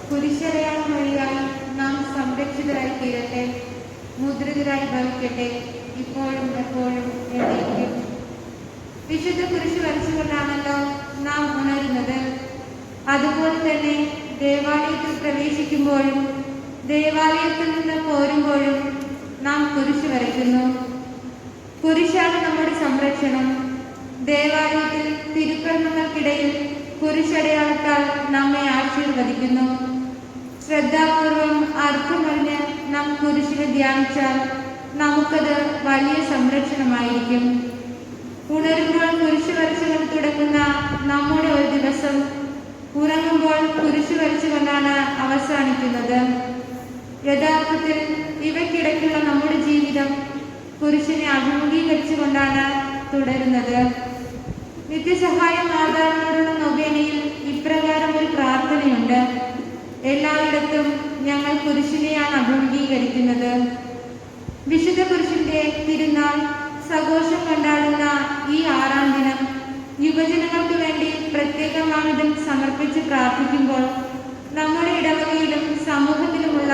കുരിശടയാളം വഴിയായി നാം സംരക്ഷിതരായി തീരട്ടെ, മുദ്രിതരായി ഭവിക്കട്ടെ, ഇപ്പോഴും എപ്പോഴും എന്നേക്കും. വിശുദ്ധ കുരിശ് വരച്ചുകൊണ്ടാണല്ലോ നാം ഉണരുന്നത്. അതുപോലെ തന്നെ ദേവാലയത്തിൽ പ്രവേശിക്കുമ്പോഴും ദേവാലയത്തിൽ നിന്ന് പോരുമ്പോഴും നാം കുരിശ് വരയ്ക്കുന്നു. കുരിശാണ് നമ്മുടെ സംരക്ഷണം. ദേവാലയത്തിൽ തിരുക്കർമ്മങ്ങൾക്കിടയിൽ കുരിശടയാളത്താൽ നമ്മെ ആശീർവദിക്കുന്നു. ശ്രദ്ധാപൂർവം അർത്ഥമറിഞ്ഞ് നാം കുരിശിനെ ധ്യാനിച്ചാൽ നമുക്കത് വലിയ സംരക്ഷണമായിരിക്കും. ഉണരുമ്പോൾ കുരിശ് വരച്ചുകൊണ്ട് തുടങ്ങുന്ന നമ്മുടെ ഒരു ദിവസം ഉറങ്ങുമ്പോൾ കുരിശ് വരച്ചുകൊണ്ടാണ് അവസാനിക്കുന്നത്. യഥാർത്ഥത്തിൽ ഇവയ്ക്കിടയ്ക്കുള്ള നമ്മുടെ ജീവിതം കുരിശിനെ അഭിമുഖീകരിച്ചുകൊണ്ടാണ് തുടരുന്നത്. നിത്യസഹായ മാതാവിനോടുള്ള നൊവേനയിൽ ഇപ്രകാരം ഒരു പ്രാർത്ഥനയുണ്ട്: എല്ലായിടത്തും ഞങ്ങൾ കുരിശിനെയാണ് അഭിമുഖീകരിക്കുന്നത്. വിശുദ്ധ കുരിശിന്റെ തിരുനാൾ സഘോഷം കൊണ്ടാടുന്ന ഈ 6-ാം ദിനം യുവജനങ്ങൾക്ക് വേണ്ടി പ്രത്യേകമാവിധം സമർപ്പിച്ച് പ്രാർത്ഥിക്കുമ്പോൾ നമ്മുടെ ഇടവകയിലും സമൂഹത്തിലുമുള്ള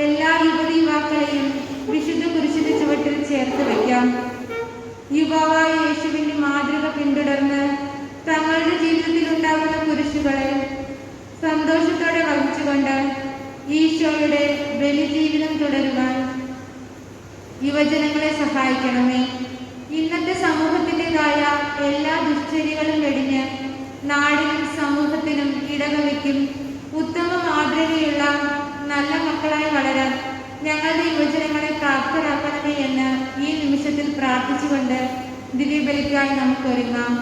എല്ലാ യുവതി യുവാക്കളെയും വിശുദ്ധ കുരിശിന്റെ ചുവട്ടിൽ ചേർത്ത് വയ്ക്കാം. യുവാവായ യേശുവിന്റെ മാതൃക പിന്തുടർന്ന് തങ്ങളുടെ ജീവിതത്തിൽ ഉണ്ടാകുന്ന കുരിശുകളെ സന്തോഷത്തോടെ വഹിച്ചുകൊണ്ട് ഈശോയുടെ ബലിജീവിതം തുടരുവാൻ യുവജനങ്ങളെ സഹായിക്കണമേ. ഇന്നത്തെ സമൂഹത്തിൻ്റെതായ എല്ലാ ദുശ്ചര്യകളും വെടിഞ്ഞ് നാടിനും സമൂഹത്തിനും ഇടവകയ്ക്കും ഉത്തമ മാതൃകയുള്ള നല്ല മക്കളായി വളരാൻ ഞങ്ങളുടെ യുവജനങ്ങളെ പ്രാപ്തരാക്കണമേ എന്ന് ഈ നിമിഷത്തിൽ പ്രാർത്ഥിച്ചുകൊണ്ട് ദിവ്യബലിക്കായി നമുക്കൊരുങ്ങാം.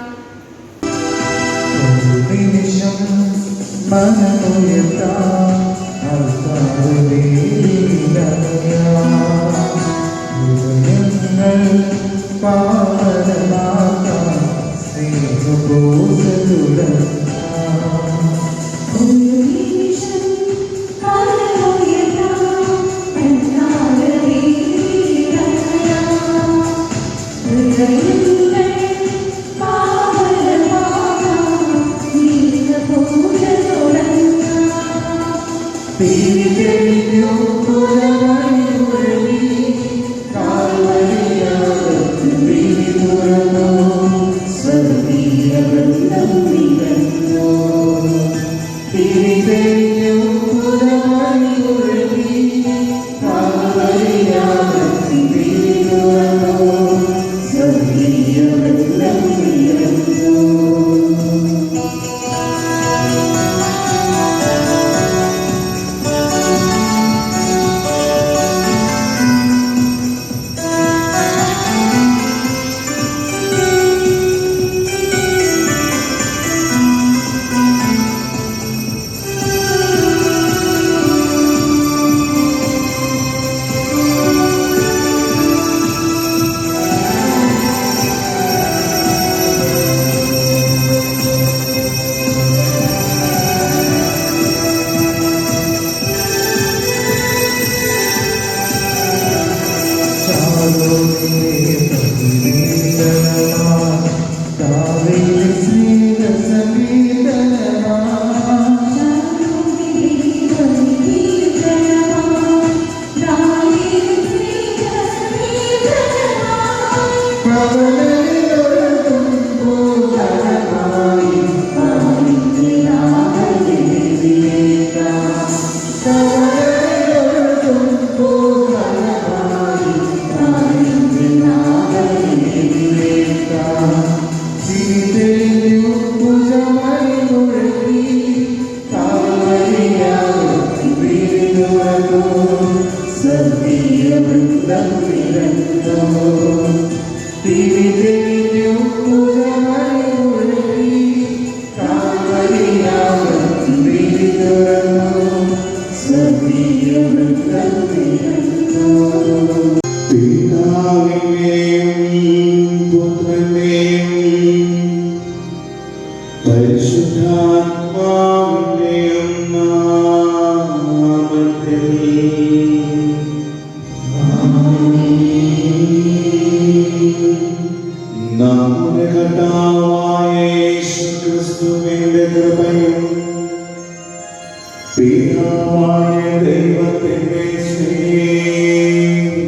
പിതാവായ ദൈവത്തിന്റെ സ്നേഹവും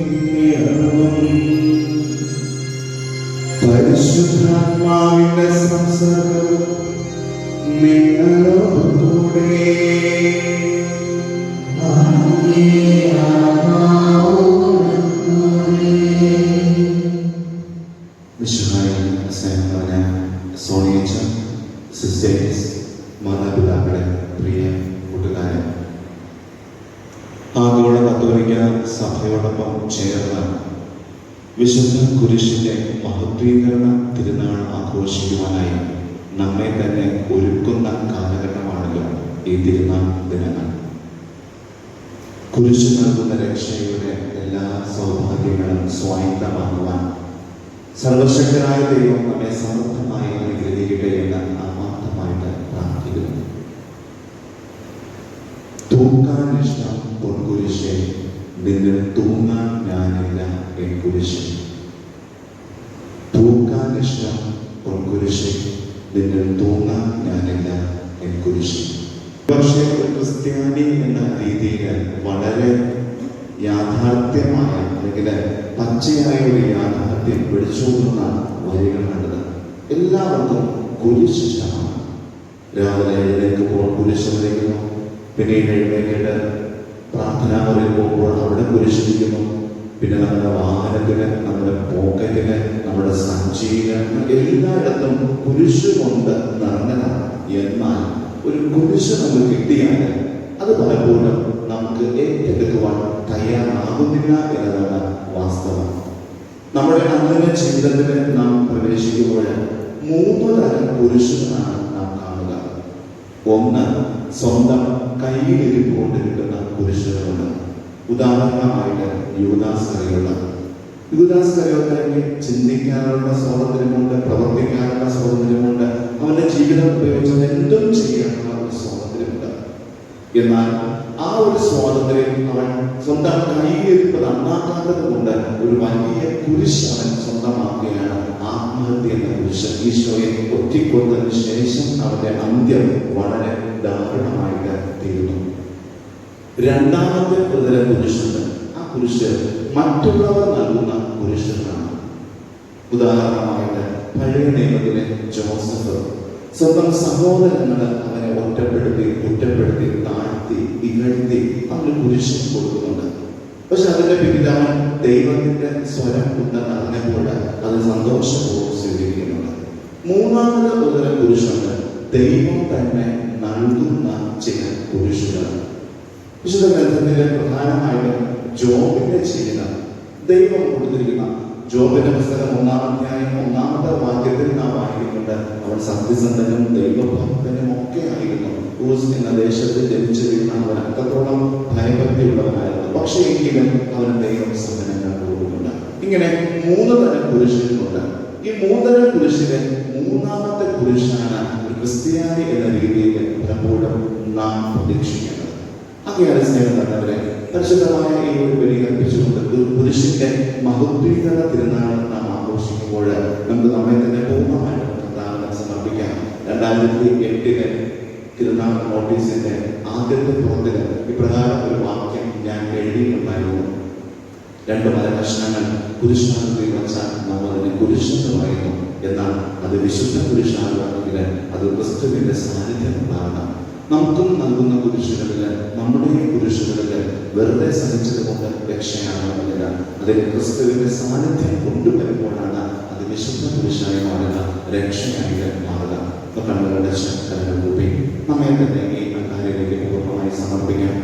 പരിശുദ്ധാത്മാവിന്റെ സംസർഗവും നിങ്ങളോടുകൂടെ സോണിയച്ച, സിസ്റ്റേഴ്സ്, മാതാപിതാക്കളെ, പ്രിയ കൂട്ടുകാരെ, ആഗോള കത്തോലിക്ക സഭയോടൊപ്പം ചേർന്ന് വിശുദ്ധ കുരിശിന്റെ മഹത്വീകരണ തിരുനാൾ ആഘോഷിക്കുവാനായി നമ്മെ തന്നെ ഒരുക്കുന്ന കാലഘട്ടമാണല്ലോ ഈ തിരുനാൾ ദിനങ്ങൾ. കുരിശ് നൽകുന്ന രക്ഷയുടെ എല്ലാ സൗഭാഗ്യങ്ങളും സ്വായത്തമാക്കുവാൻ സർവശക്തനായ ദൈവം നമ്മെ സമർത്ഥമായി അനുഗ്രഹിക്കട്ടെ എന്ന് ആത്മാർത്ഥമായിട്ട് പ്രാർത്ഥിക്കുന്നു. തൂക്കാനിഷ്ടം പൊൻകുരിശേ, നിന്നിൽ തൂങ്ങാൻ ഞാനില്ല എൻ കുരിശേ. തൂക്കാനിഷ്ടം പൊൻകുരിശേ, നിന്നിൽ തൂങ്ങാൻ ഞാനില്ല എൻ കുരിശേ. പക്ഷേ ഒരു ക്രിസ്ത്യാനി എന്ന രീതിയിൽ വളരെ യാഥാർത്ഥ്യമായ അല്ലെങ്കിൽ പച്ചയായ ഒരു യാഥാർത്ഥ്യം പിടിച്ചോടുന്ന വരികളാണിത്. എല്ലാവർക്കും കുരിശ് ഇഷ്ടമാണ്. രാവിലെ എഴുന്നേൽക്കുമ്പോൾ കുരിശ് വരയ്ക്കുന്നു, പിന്നീട് എഴുന്നേറ്റിട്ട് പ്രാർത്ഥനാ മുറിയിൽ പോകുമ്പോൾ അവിടെ കുരിശിരിക്കുന്നു, പിന്നെ നമ്മുടെ വാഹനത്തിന്, നമ്മുടെ പോക്കറ്റിന്, നമ്മുടെ സഞ്ചിയില്, എല്ലായിടത്തും കുരിശ് കൊണ്ട് നിറഞ്ഞതാണ്. എന്നാൽ ഒരു കുരിശ് നമുക്ക് കിട്ടിയാൽ അത് പലപ്പോഴും നമുക്ക് ഏറ്റെടുക്കുവാൻ തയ്യാറാകുന്നില്ല എന്നതാണ് വാസ്തവം. നമ്മുടെ അന്തിമ ജീവിതത്തിൽ നാം പ്രവേശിക്കുമ്പോൾ 3 തരം കുരിശുകളാണ് നാം കാണുക. ഒന്ന്, സ്വന്തം കയ്യിലിരിപ്പുകൊണ്ട് കിട്ടുന്ന കുരിശുകളുണ്ട്. ഉദാഹരണമായിട്ട് യൂദാസ്കറിയോത്തയ്ക്ക് ചിന്തിക്കാനുള്ള സ്വാതന്ത്ര്യമുണ്ട്, പ്രവർത്തിക്കാനുള്ള സ്വാതന്ത്ര്യമുണ്ട്, അവന്റെ ജീവിതം ഉപയോഗിച്ച് എന്തും ചെയ്യാനുള്ള ഒരു സ്വാതന്ത്ര്യമുണ്ട്. എന്നാൽ ആ ഒരു സ്വാതന്ത്ര്യം അവൻ സ്വന്തം കയ്യിലിരിപ്പ് നന്നാക്കാത്തത് കൊണ്ട് ഒരു വലിയ കുരിശ് അവൻ സ്വന്തമാക്കുകയാണ്. ആത്മഹത്യ എന്ന കുരിശ്. ഈശോയെ ഒറ്റിക്കൊണ്ടതിന് ശേഷം അവന്റെ അന്ത്യം വളരെ ദാരുണമായിട്ട് തീരുന്നു. രണ്ടാമത്തെ പ്രതല കുരിശുണ്ട്. ആ കുരിശ് മറ്റുള്ളവർ നൽകുന്ന കുരിശുകളാണ്. ഉദാഹരണമായിട്ട് പഴയ നിയമത്തിലെ ജോസഫ് സ്വന്തം സഹോദരങ്ങളെ അവനെ ഒറ്റപ്പെടുത്തി, കുറ്റപ്പെടുത്തി, താഴ്ത്തി, ഇകഴ്ത്തി അവന് കുരിശ് കൊടുക്കുന്നുണ്ട്. പക്ഷെ അതിന്റെ പിന്നിൽ അവൻ ദൈവത്തിന്റെ സ്വരം ഉണ്ടെന്ന് അറിഞ്ഞപ്പോൾ അത് സന്തോഷപൂർവ്വം സ്വീകരിക്കുന്നുണ്ട്. മൂന്നാമത് ഒരു കുരിശുണ്ട്. ദൈവം തന്നെ നൽകുന്ന ചില കുരിശുകൾ. വിശുദ്ധ ഗ്രന്ഥത്തിലെ പ്രധാനമായിട്ടും ജോബിന്റെ ജീവിതം ദൈവം കൊടുത്തിരിക്കുന്ന ജോബിന്റെ പുസ്തകം 1-ാം അധ്യായം 1-ാമത്തെ വാക്യത്തിൽ നാം വായിക്കുന്നുണ്ട്. അവൻ സത്യസന്ധനും ദൈവഭക്തനും ഒക്കെ ആയിരുന്നു. ഊസ് എന്ന ദേശത്ത് ജനിച്ചു വീണ അവൻ അത്രത്തോളം ഭയഭക്തിയുള്ളവനായിരുന്നു. പക്ഷേ എങ്കിലും അവന് ദൈവം സഹനങ്ങൾ കൊടുക്കുന്നുണ്ട്. ഇങ്ങനെ 3 തരം കുരിശുകളുണ്ട്. ഈ 3 തരം കുരിശിലെ 3-ാമത്തെ കുരിശാണ് ഒരു ക്രിസ്ത്യാനി എന്ന രീതിയിൽ പലപ്പോഴും നാം പ്രതീക്ഷിക്കുന്നത്. അങ്ങനെയാണ് സ്നേഹം തന്നവരെ പരിശുദ്ധമായ ഈ ഒരു ബലി കൽപ്പിച്ചുകൊണ്ട് കുരിശിന്റെ മഹത്വീകരണ തിരുനാൾ നാം ആഘോഷിക്കുമ്പോൾ നമുക്ക് നമ്മെ തന്നെ പൂർണ്ണമായിട്ട് കർത്താവിനെ സമർപ്പിക്കാം. 2008 തിരുനാൾ നോട്ടീസിന്റെ ആദ്യത്തെ പുറത്തില് ഇപ്രകാരം ഒരു വാക്യം ഞാൻ എഴുതിയിട്ടുണ്ടായിരുന്നു. 2 മരകഷ്ണങ്ങൾ കുരിശാകൃതി വച്ചാൽ നാം അതിനെ കുരിശെന്ന് പറയുന്നു. എന്നാൽ അത് വിശുദ്ധ കുരിശാകുകയാണെങ്കിൽ അത് ക്രിസ്തുവിന്റെ സാന്നിധ്യം ഉണ്ടാകണം. നമുക്കും നൽകുന്ന കുരിശുകളില്, നമ്മുടെ കുരിശുകളില് വെറുതെ സഹിച്ചത് കൊണ്ട് രക്ഷയാകണമെന്നില്ല. അതിൽ ക്രിസ്തുവിന്റെ സാന്നിധ്യം കൊണ്ടുവരുമ്പോഴാണ് അത് വിശുദ്ധ കുരിശായി മാറുക, രക്ഷയായിട്ട് മാറുക. കണ്ണുകളുടെ ശക്തരങ്ങൾ കൂപ്പി നമ്മെ തന്നെ ഈ കാര്യത്തിലേക്ക് പൂർണ്ണമായി സമർപ്പിക്കാം.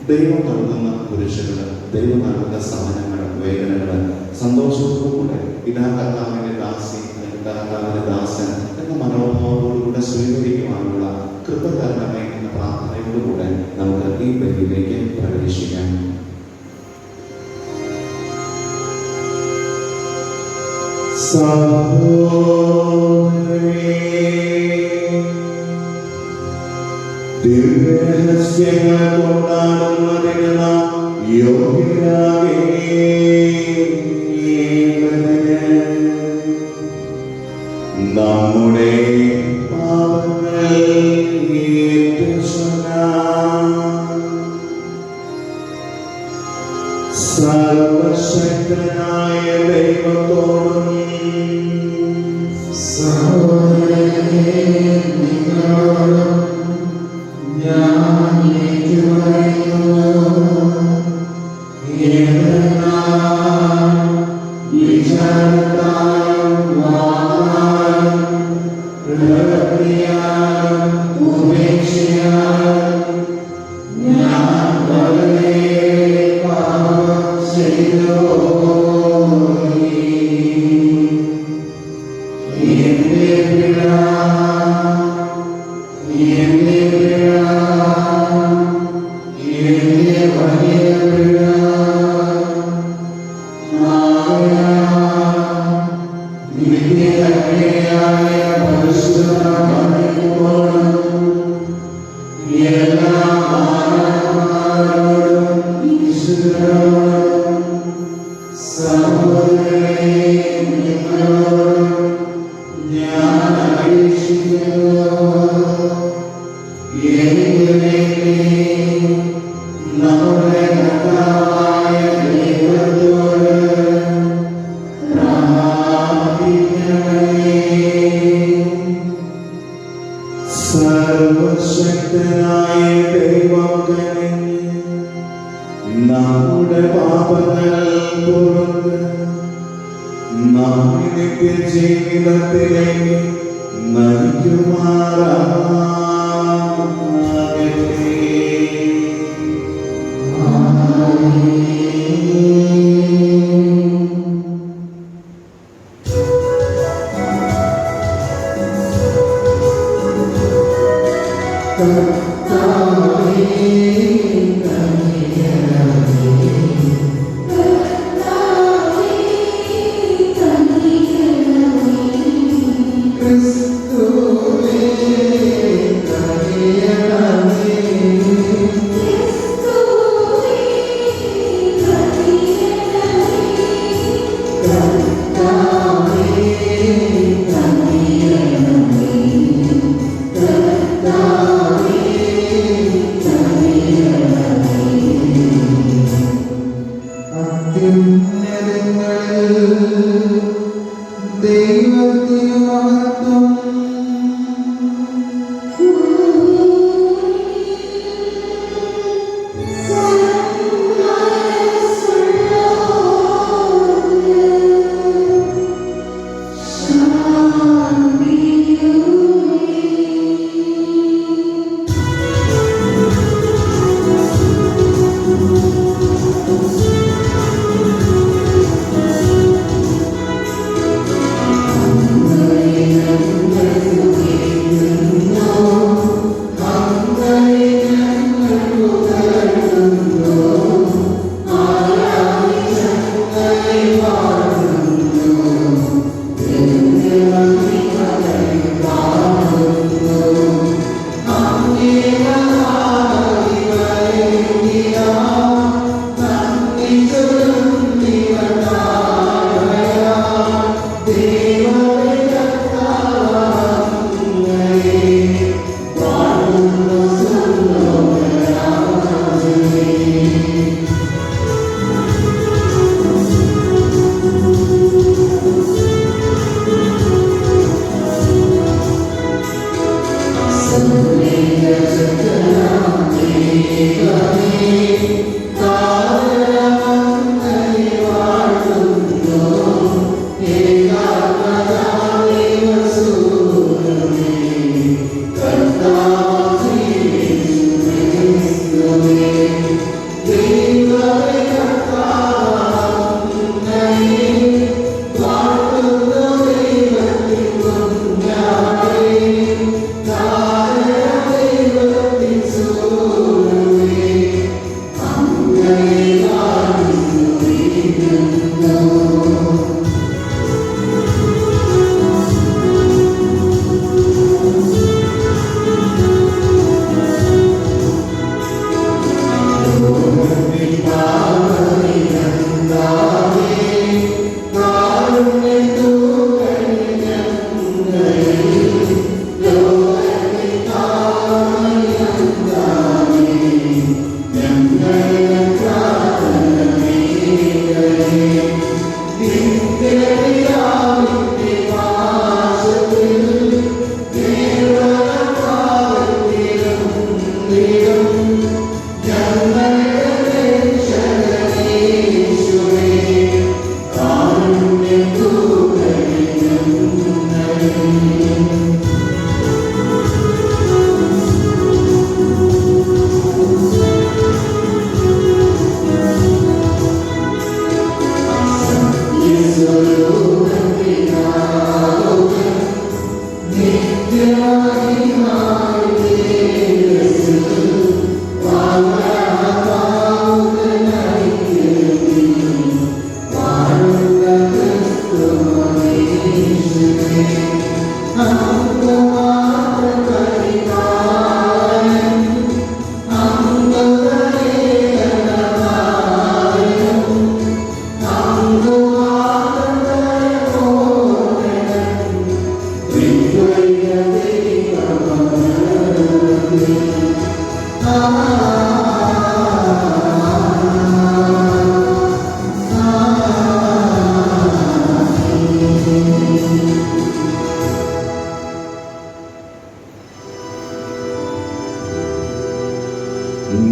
ദൈവം നൽകുന്ന കുരിശുകള്, ദൈവം നൽകുന്ന സഹനങ്ങള്, വേദനകള് സന്തോഷത്തോടുകൂടെ ഇതാ കർത്താവിന്റെ ദാസി, കർത്താവിന്റെ ദാസൻ എന്ന മനോഭാവത്തോടുകൂടെ സ്വീകരിക്കുവാനുള്ള കൃപ തരണമേ എന്ന പ്രാർത്ഥനയോടുകൂടെ നമുക്ക് ഈ ബലിയിലേക്ക് പ്രവേശിക്കാം. ദിവ്യരഹസ്യങ്ങൾ കൊണ്ടാടുന്നതിന് നാം യോഗ്യരാകേണ്ടതിന് നമ്മുടെ പാപങ്ങൾ ഏറ്റുചൊല്ലാം. സർവശക്തനായ ദൈവത്തോടും ഞാൻ ഏറ്റുപറയുന്നു. വിചാരത്താലും വാക്കാലും പ്രവൃത്തിയാലും ഉപേക്ഷയാലും ഞാൻ വളരെ പാപം ചെയ്തുപോയി. എന്റെ പിഴ, എന്റെ പിഴ, എന്റെ വലിയ പിഴ. നിത്യകന്യകയായ പരിശുദ്ധ മറിയത്തോടും എല്ലാ മാതാപിതാക്കളോടും വിശുദ്ധരോടും സഹോദരങ്ങളെയും നിങ്ങളോടും ഞാൻ അപേക്ഷിക്കുന്നു. എനിക്ക് വേണ്ടി നമ്മുടെ കർത്താവായ ദൈവത്തോട് സർവശക്തനായ ദൈവം കനിഞ്ഞ് നമ്മുടെ പാപങ്ങൾ പുറത്ത് നമ്മെ നിത്യജീവിതത്തിലേക്ക് നയിക്കുമാറാകട്ടെ. ക്രിസ്തുവേ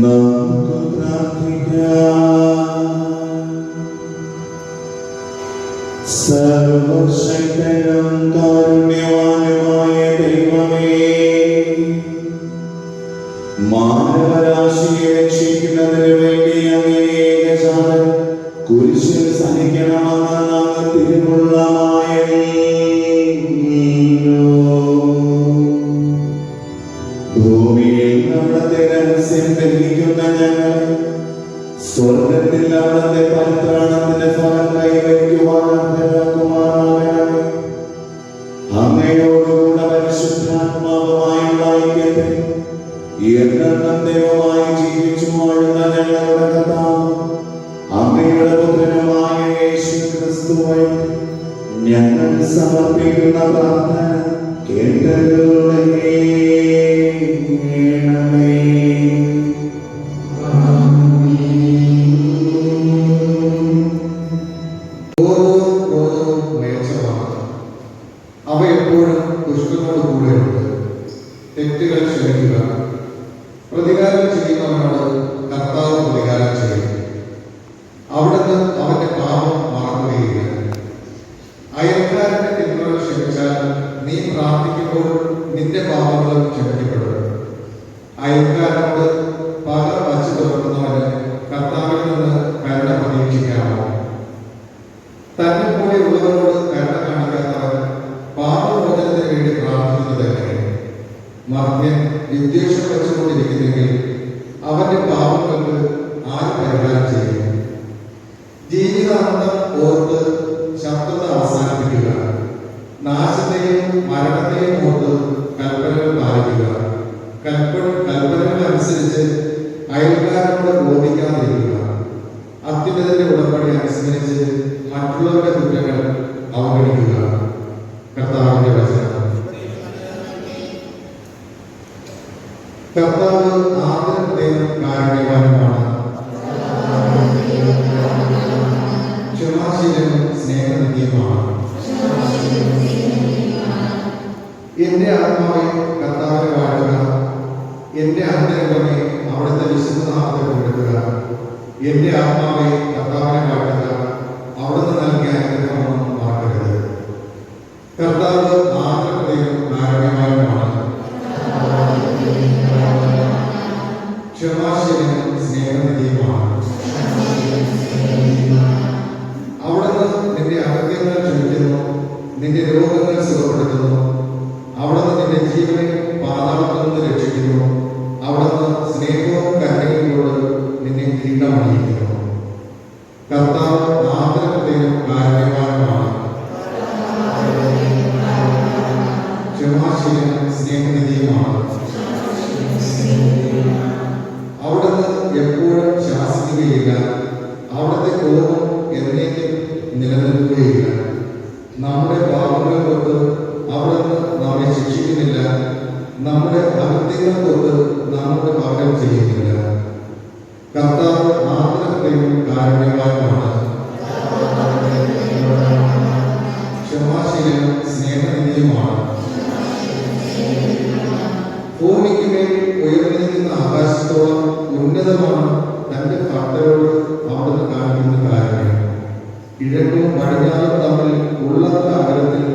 നമുക്ക് പ്രാർത്ഥിക്കാം. സർവശക്തനും കാരുണ്യവാനുമായ ദൈവമേ, മാനവരാശിയെ രക്ഷിക്കുന്നതിന് വേണ്ടി അങ്ങേ ഏകജാതൻ കുരിശിൽ സഹിക്കണമെന്ന് അങ്ങ് തിരുവുള്ളമായല്ലോ. ഭൂമിയിൽ അവിടുത്തെ രഹസ്യം ഗ്രഹിക്കുന്ന ഞങ്ങൾ സ്വർഗത്തിൽ അവിടുത്തെ പരിത്രാണത്തിന്റെ ഫലം കൈവയ്ക്കുവാൻ അർഹരാക്കുമാറാകണമേ. അങ്ങയോടുകൂടെ പരിശുദ്ധാത്മാവുമായുള്ള ഐക്യത്തിൽ എന്നെന്നും ദൈവമായി ജീവിച്ചു വാഴുന്ന ഞങ്ങളുടെ കർത്താവ് അങ്ങയുടെ പുത്രനുമായ യേശു ക്രിസ്തുവേ, ഞങ്ങൾ സമർപ്പിക്കുന്ന പ്രാർത്ഥന കേട്ടരുളണമേ. അവ എപ്പോഴും ദുഷ്ടനോട് കൂടെയുണ്ട്. തെറ്റുകൾ ക്ഷമിക്കുക. പ്രതികാരം ചെയ്യുന്നവനോട് കർത്താവ് പ്രതികാരം ചെയ്യും. അവിടുന്ന് അവന്റെ പാപം മറക്കുകയില്ല. അയൽക്കാരന്റെ തിന്മകൾ ക്ഷമിച്ചാൽ നീ പ്രാർത്ഥിക്കുമ്പോൾ നിന്റെ പാപങ്ങളും ക്ഷമിക്കപ്പെടും. അയൽക്കാരനോട് പക വച്ചു തുറക്കുന്നവന് കർത്താവിൽ നിന്ന് കരുണ പ്രതീക്ഷിക്കാമോ? തന്നെ പോലെ ഉള്ളവരോട് കരുണ കാണിക്കാത്തവൻ പാപമോചനത്തിന് വേണ്ടി പ്രാർത്ഥിക്കുന്നത് എങ്ങനെ? മർദ്യൻ വിദ്വേഷം വെച്ചുകൊണ്ടിരിക്കുന്നെങ്കിൽ അവന്റെ പാപങ്ങൾക്ക് ആര് പരിഹാരം ചെയ്യും? ജീവിതാന്തം ഓർത്ത് ശബ്ദത അവസാനിപ്പിക്കുക. നാശത്തെയും മരണത്തെയും ഓർത്ത് കൽപ്പനകൾ പാലിക്കുക. കൽപ്പനകൾ അനുസരിച്ച് അയൽക്കാരനോട് ബോധിക്കാതിരിക്കുക. അത്യുന്നതന്റെ ഉടമ്പടി അനുസരിച്ച് മറ്റുള്ളവരുടെ കുറ്റങ്ങൾ അവഗണിക്കുക. കർത്താവിന്റെ വചനം. കർത്താവ് ആദരത്തെയും കാരുണ്യവാനുമാണ്, ക്ഷമാശീലനും സ്നേഹനിധിയുമാണ്. എന്റെ ആത്മാവെ കർത്താവിനെ വാഴുക. എന്റെ അന്തരംഗമേ അവിടുത്തെ വിശുദ്ധനാമത്തെ കൊണ്ടുവരിക. എന്റെ ആത്മാവെ കർത്താവിനെ വാഴുക. അവിടുന്ന് നൽകിയ അനുഗ്രഹമൊന്നും മറക്കരുത്. കർത്താവ് ആദരത്തെയും കാരുണ്യവാനുമാണ്, ക്ഷമാശീലനും സ്നേഹനിധിയുമാണ്. അവിടുന്ന് നിന്റെ അകത്യങ്ങൾ ക്ഷമിക്കുന്നു, നിന്റെ രോഗങ്ങൾ സുഖപ്പെടുത്തുന്നു. അവിടുന്ന് നിന്റെ ജീവനെ പാതാളത്തിൽ നിന്ന് രക്ഷിക്കുന്നു. അവിടുന്ന് സ്നേഹവും കരുണയും കൊണ്ട് നിന്നെ കിരീടമണിയിക്കുന്നു. കർത്താവ് ആദരത്തെയും കാരുണ്യവാനുമാണ്, ക്ഷമാശീലനും സ്നേഹനിധിയുമാണ്. അവിടുന്ന് എപ്പോഴും ശാസിക്കുകയില്ല. അവിടുത്തെ കോപം എന്നേക്കും നിലനിൽക്കുകയില്ല. നമ്മുടെ പാപങ്ങൾ കൊണ്ട് അവിടുന്ന് നമ്മെ ശിക്ഷിക്കുന്നില്ല. നമ്മുടെ അകൃത്യങ്ങൾ കൊണ്ട് നമ്മുടെ പകരം ചെയ്യുന്നില്ല. കർത്താവ് ആദരത്തെയും കാരുണ്യവാനുമാണ്, ക്ഷമാശീലനും സ്നേഹനിധിയുമാണ്. ഭൂമിക്ക് മേൽ ഉയർന്നിരിക്കുന്ന ആകാശത്തോളം പടിഞ്ഞാറും തമ്മിൽ ഉള്ളത്ര അകലത്തിൽ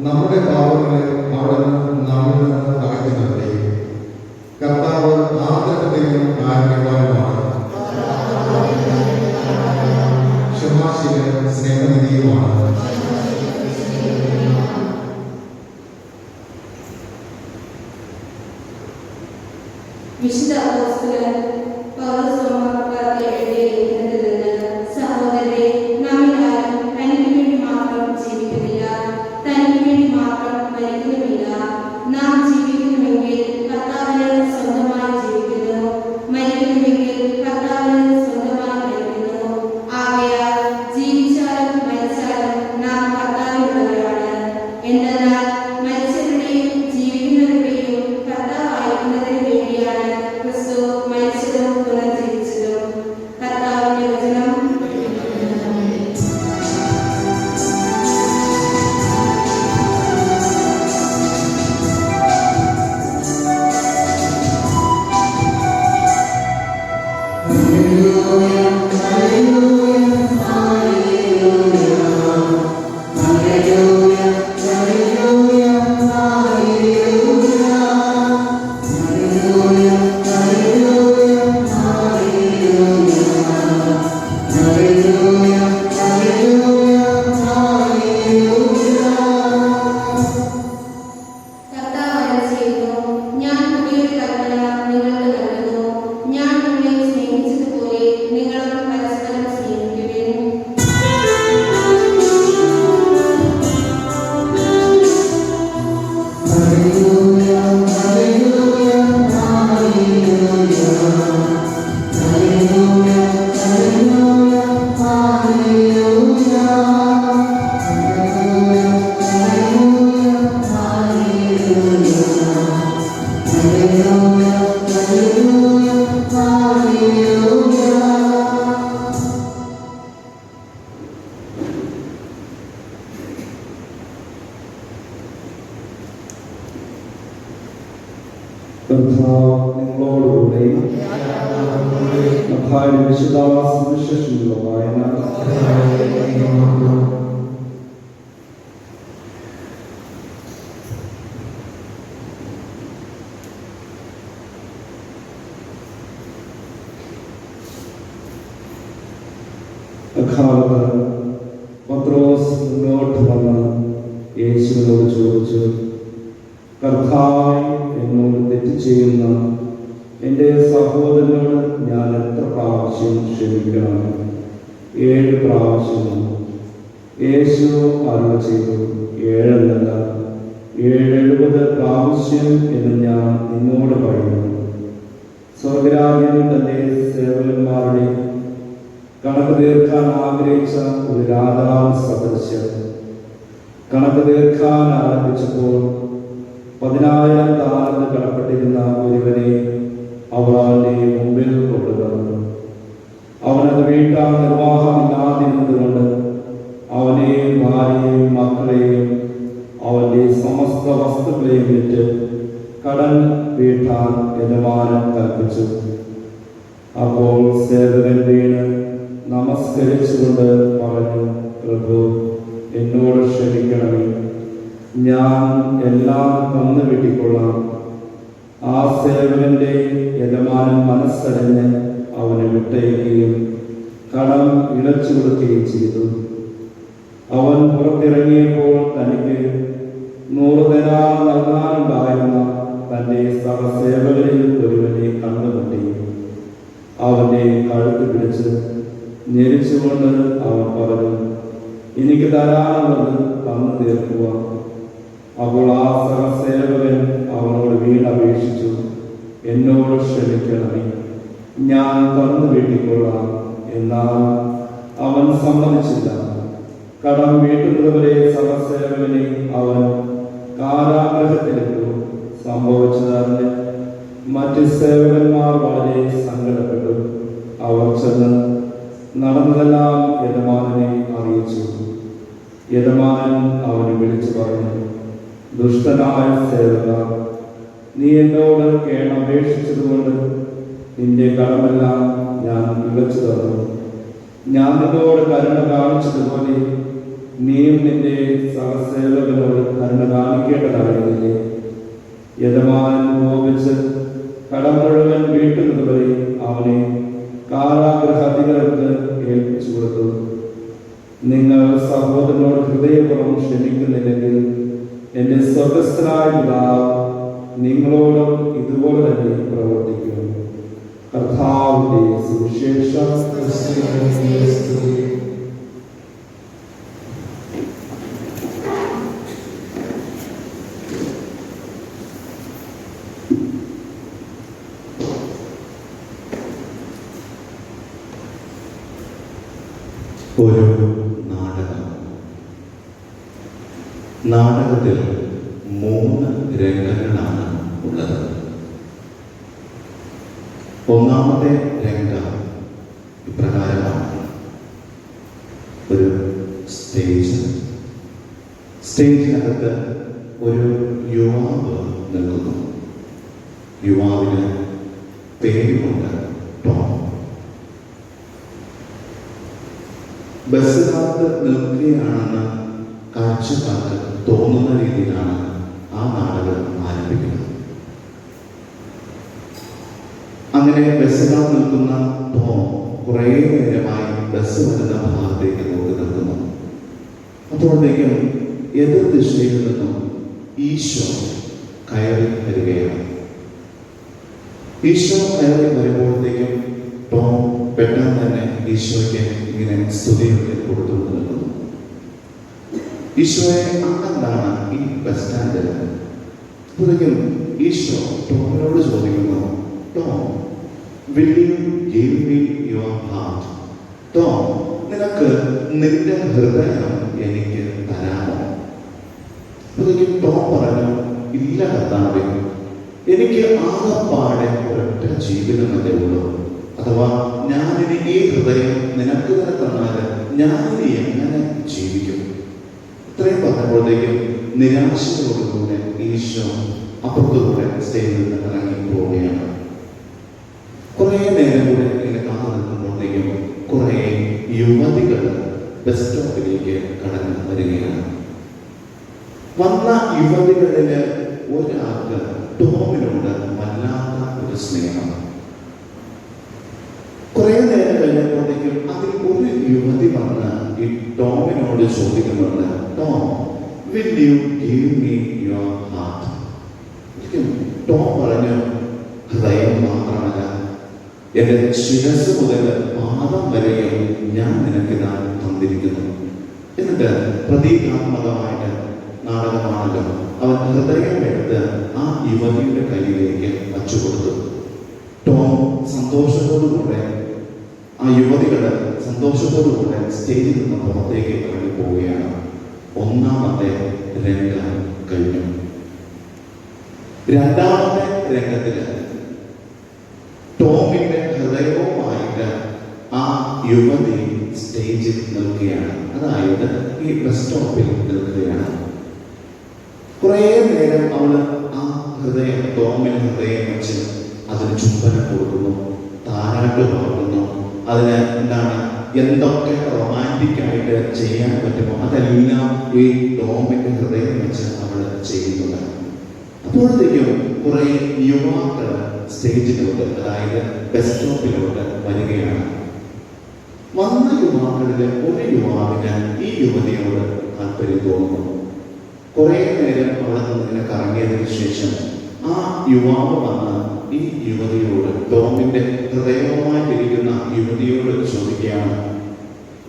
നമ്മുടെ പാപങ്ങളെ അവിടുന്ന് നമ്മിൽ നിന്ന് അകറ്റി നിർത്തി. കർത്താവ് ആദരത്തിനും കാരുണ്യവാനുമാണ്, ക്ഷമാശീലനും സ്നേഹനിധിയുമാണ്. വിശുദ്ധ അപ്പോസ്തലൻ പൗലോസ് റോമാക്കാർക്ക് എഴുതിയ ലേഖനത്തിൽ നിന്ന്, സഹോദരരെ, നമ്മിൽ ആരും തനിക്ക് വേണ്ടി മാത്രം ജീവിക്കുന്നില്ല, തനിക്ക് വേണ്ടി മാത്രം മരിക്കുന്നുമില്ല. നാം ജീവിക്കുന്നുവെങ്കിൽ കർത്താവിന് സ്വന്തമായി ജീവിക്കുന്നു, മരിക്കുന്നുവെങ്കിൽ കർത്താവിന് സ്വന്തമായി മരിക്കുന്നു. ആകയാൽ ജീവിച്ചാലും മരിച്ചാലും നാം കർത്താവിനുള്ളവരാണ്. എന്തെന്നാൽ മരിച്ചവരുടെയും ജീവിക്കുന്നവരുടെയും കർത്താവായിരിക്കുന്നതിന് വേണ്ടിയാണ് ക്രിസ്തു മരിച്ചതും പുനർജീവിച്ചതും. കർത്താവിന്റെ വചനം. കർത്താവ് അരുളിച്ചെയ്യുന്നു, ഞാൻ പുതിയൊരു കൽപ്പന നിങ്ങൾക്ക് നൽകുന്നു. ഞാൻ നിങ്ങളെ സ്നേഹിച്ചതുപോലെ നിങ്ങളും പരസ്പരം സ്നേഹിക്കുവിൻ. നിങ്ങളോടുകൂടെ വിശുദ്ധ സുവിശേഷമുള്ള വായന. അക്കാലത്ത് പത്രോസ് മുന്നോട്ട് വന്ന് യേശുവിനോട് ചോദിച്ചു, കർത്താവേ, എന്നോട് തെറ്റ് ചെയ്യുന്ന എൻ്റെ സഹോദരനോട് ഞാൻ എത്ര പ്രാവശ്യം ക്ഷമിക്കണം? 7 പ്രാവശ്യമോ? യേശു അരുളി ചെയ്തു, 7 എന്നല്ല, 70 പ്രാവശ്യം എന്ന് ഞാൻ നിന്നോട് പറയുന്നു. സ്വർഗ്ഗരാജ്യം തന്റെ സേവകന്മാരുടെ കണക്ക് തീർക്കാൻ ആഗ്രഹിച്ച ഒരു രാജാവ് സദൃശ്യം കണക്ക് തീർക്കാൻ ആരംഭിച്ചപ്പോൾ 10,000 താലന്ത് കടപ്പെട്ടിരുന്ന ഒരുവനെ അവർ അവന്റെ മുമ്പിൽ കൊണ്ടുവന്നു. അവനത് വീട്ടാൻ നിർവാഹമില്ലാതിരുന്നതുകൊണ്ട് അവനെയും ഭാര്യയെയും മക്കളെയും അവന്റെ സമസ്ത വസ്തുക്കളെയും വിറ്റ് കടൻ വീട്ടാൻ യജമാനൻ കൽപ്പിച്ചു. അപ്പോൾ സേവകൻ വീണ് നമസ്കരിച്ചുകൊണ്ട് പറഞ്ഞു, പ്രഭു, എന്നോട് ക്ഷമിക്കണമേ, ഞാൻ എല്ലാം തന്നു വീട്ടിക്കൊള്ളാം. ആ സേവകന്റെ യജമാനൻ മനസ്സറിഞ്ഞ് അവനെ വിട്ടയക്കുകയും കടം ഇളച്ചു കൊടുക്കുകയും ചെയ്തു. അവൻ പുറത്തിറങ്ങിയപ്പോൾ തനിക്ക് 100 ദിനാർ നൽകാനുണ്ടായിരുന്ന തന്റെ സഹസേവകരിൽ ഒരുവനെ കണ്ടുമുട്ടി. അവന്റെ കഴുത്ത് പിടിച്ച് ഞെരിച്ചുകൊണ്ട് അവൻ പറഞ്ഞു, എനിക്ക് തരാനുള്ളത് തന്നു തീർക്കുക. അപ്പോൾ ആ സഹസേവകൻ അവനോട് വീണപേക്ഷിച്ചു, എന്നോട് ക്ഷമിക്കണമേ, ഞാൻ തന്നു വീട്ടിക്കൊള്ളാം. എന്നാൽ അവൻ സമ്മതിച്ചില്ല. കടം വീട്ടുന്നതുവരെ സഹസേവകനെ അവൻ കാരാഗ്രഹത്തിലിട്ടു. സംഭവിച്ചതറിഞ്ഞ് മറ്റ് സേവകന്മാർ വളരെ സങ്കടപ്പെട്ടു. അവർ ചെന്ന് നടന്നതെല്ലാം യജമാനനെ അറിയിച്ചു. യജമാനൻ അവനെ വിളിച്ചു പറഞ്ഞു, ദുഷ്ടനായ സേവക, നീ എന്നോട് കേണപേക്ഷിച്ചതുകൊണ്ട് നിന്റെ കടമെല്ലാം ഞാൻ ഇളച്ചു തന്നു. ഞാൻ നിന്നോട് കരുണ കാണിച്ചതുപോലെ നീയും നിന്റെ സഹസേവകനോട് കരുണ കാണിക്കേണ്ടതായിരുന്നില്ലേ? യജമാനൻ കോപിച്ച് കടം മുഴുവൻ വീട്ടുന്നതുവരെ അവനെ കാരാഗ്രഹാധികർക്ക് ഏൽപ്പിച്ചു കൊടുത്തു. നിങ്ങൾ സഹോദരനോട് ഹൃദയപൂർവ്വം ക്ഷമിക്കുന്നില്ലെങ്കിൽ എൻ്റെ സ്വർഗസ്ഥനായ പിതാവ് നിങ്ങളോടും ഇതുപോലെ തന്നെ പ്രവർത്തിക്കും. കർത്താവിന്റെ സുവിശേഷം. ഒരു നാടകത്തിൽ 3 രംഗങ്ങളാണ് ഉള്ളത്. ഒന്നാമത്തെ രംഗം ഇപ്രകാരമാണ്. ഒരു സ്റ്റേജിനകത്ത് ഒരു യുവാവ് നിൽക്കുന്നു. യുവാവിന് പേരുണ്ട് ടോം. ബസ്സിനകത്ത് നിൽക്കുകയാണെന്ന് കാഴ്ചക്കാർക്ക് തോന്നുന്ന രീതിയിലാണ് ആ നാടകം ആരംഭിക്കുന്നത്. അങ്ങനെ ബസ്സിനകത്ത് നിൽക്കുന്ന ടോം കുറേ നേരമായി ബസ് വരുന്ന ഭാഗത്തേക്ക് നോക്കി നിൽക്കുന്നു. അപ്പോഴത്തേക്കും എതിർ ദിശയിൽ നിന്നും ഈശോ കയറി വരികയാണ്. ഈശോ കയറി വരുമ്പോഴത്തേക്കും ടോം പെട്ടെന്ന് തന്നെ ഈശോയ്ക്ക് ഇങ്ങനെ സ്തുതിയൊക്കെ കൊടുത്തുകൊണ്ട് നിൽക്കുന്നു. ഈശോയെ അന്നെന്താണ് ഈ ബസ് സ്റ്റാൻഡിൽ? അപ്പോഴേക്കും ഈശോ ടോമിനോട് ചോദിക്കുന്നു, Tom, will you give me your heart? Tom, നിനക്ക് നിന്റെ ഹൃദയം എനിക്ക് തരാമോ? അപ്പോഴേക്കും ടോം പറഞ്ഞു, ഇല്ല കർത്താവേ, എനിക്ക് ആകെപ്പാടെ ഒരൊറ്റ ജീവിതമല്ലേ ഉള്ളൂ. അഥവാ ഞാനിനി ഈ ഹൃദയം നിനക്ക് തന്നെ തന്നാൽ ഞാനിനി എങ്ങനെ ജീവിക്കും? ഇത്രയും പറഞ്ഞപ്പോഴത്തേക്കും നിരാശയോടുകൂടെ ഈശോ അപ്പുറത്തുകൂടെ സ്റ്റേജിൽ നിന്ന് ഇറങ്ങി പോവുകയാണ്. കുറേ നേരം കൂടെ ഇങ്ങനെ കാത്തു നിൽക്കുമ്പോഴത്തേക്കും കുറേ യുവതികൾ ബസ് സ്റ്റോപ്പിലേക്ക് കടന്നു വരികയാണ്. വന്ന യുവതികളിൽ ഒരാൾക്ക് ടോമിനോട് വല്ലാത്ത ഒരു സ്നേഹം. കുറേ നേരം കഴിഞ്ഞപ്പോഴത്തേക്കും അതിൽ ഒരു യുവതി വന്ന് ഈ ടോമിനോട് ചോദിക്കുന്നുണ്ട്, Tom, will you give me your heart? Tom പറഞ്ഞു, ഹൃദയം മാത്രമല്ല, എൻ്റെ ശിരസ് മുതൽ പാദം വരെയും ഞാൻ നിനക്ക് തന്നിരിക്കുന്നു. എന്നിട്ട് പ്രതീകാത്മകമായിട്ട് നാടകമാണല്ലോ, അവൻ ഹൃദയം എടുത്ത് ആ യുവതിയുടെ കയ്യിലേക്ക് വച്ചു കൊടുത്തു. ടോം സന്തോഷത്തോടുകൂടെ, ആ യുവതികള് സന്തോഷത്തോടുകൂടെ സ്റ്റേജിൽ നിന്ന് പുറത്തേക്ക് ഇറങ്ങി പോവുകയാണ്. ഒന്നാമത്തെ രംഗം കഴിഞ്ഞു. രണ്ടാമത്തെ രംഗത്തില് ടോമിന്റെ ഹൃദയവുമായിട്ട് ആ യുവതി സ്റ്റേജിൽ നിൽക്കുകയാണ്. അതായത് ഈ ബസ് സ്റ്റോപ്പിൽ നിൽക്കുകയാണ്. കുറേ നേരം അവള് ആ ഹൃദയം, ടോമിന് ഹൃദയം വെച്ച് അതിന് ചുംബനം കൊടുക്കുന്നു, താരാട്ട് പാടുന്നു. അതിന് എന്തൊക്കെ റൊമാൻറ്റിക് ആയിട്ട് ചെയ്യാൻ പറ്റുമോ അതെല്ലാം ഈ ടോമിന്റെ ഹൃദയം വെച്ച് അവൾ ചെയ്യുന്നുണ്ട്. അപ്പോഴത്തേക്കും കുറെ യുവാക്കൾ സ്റ്റേജിലോട്ട്, അതായത് ബസ് സ്റ്റോപ്പിലോട്ട് വരികയാണ്. വന്ന യുവാക്കളിലെ ഒരു യുവാവിന് ഈ യുവതിയോട് താല്പര്യം തോന്നുന്നു. കുറെ നേരം അവിടെ നിന്ന് കറങ്ങിയതിനു ശേഷം ആ യുവാവ് വന്ന് ഈ യുവതിയോട്, ടോമിന്റെ ഹൃദയവുമായിട്ടിരിക്കുന്ന യുവതിയോട് ചോദിക്കുകയാണ്,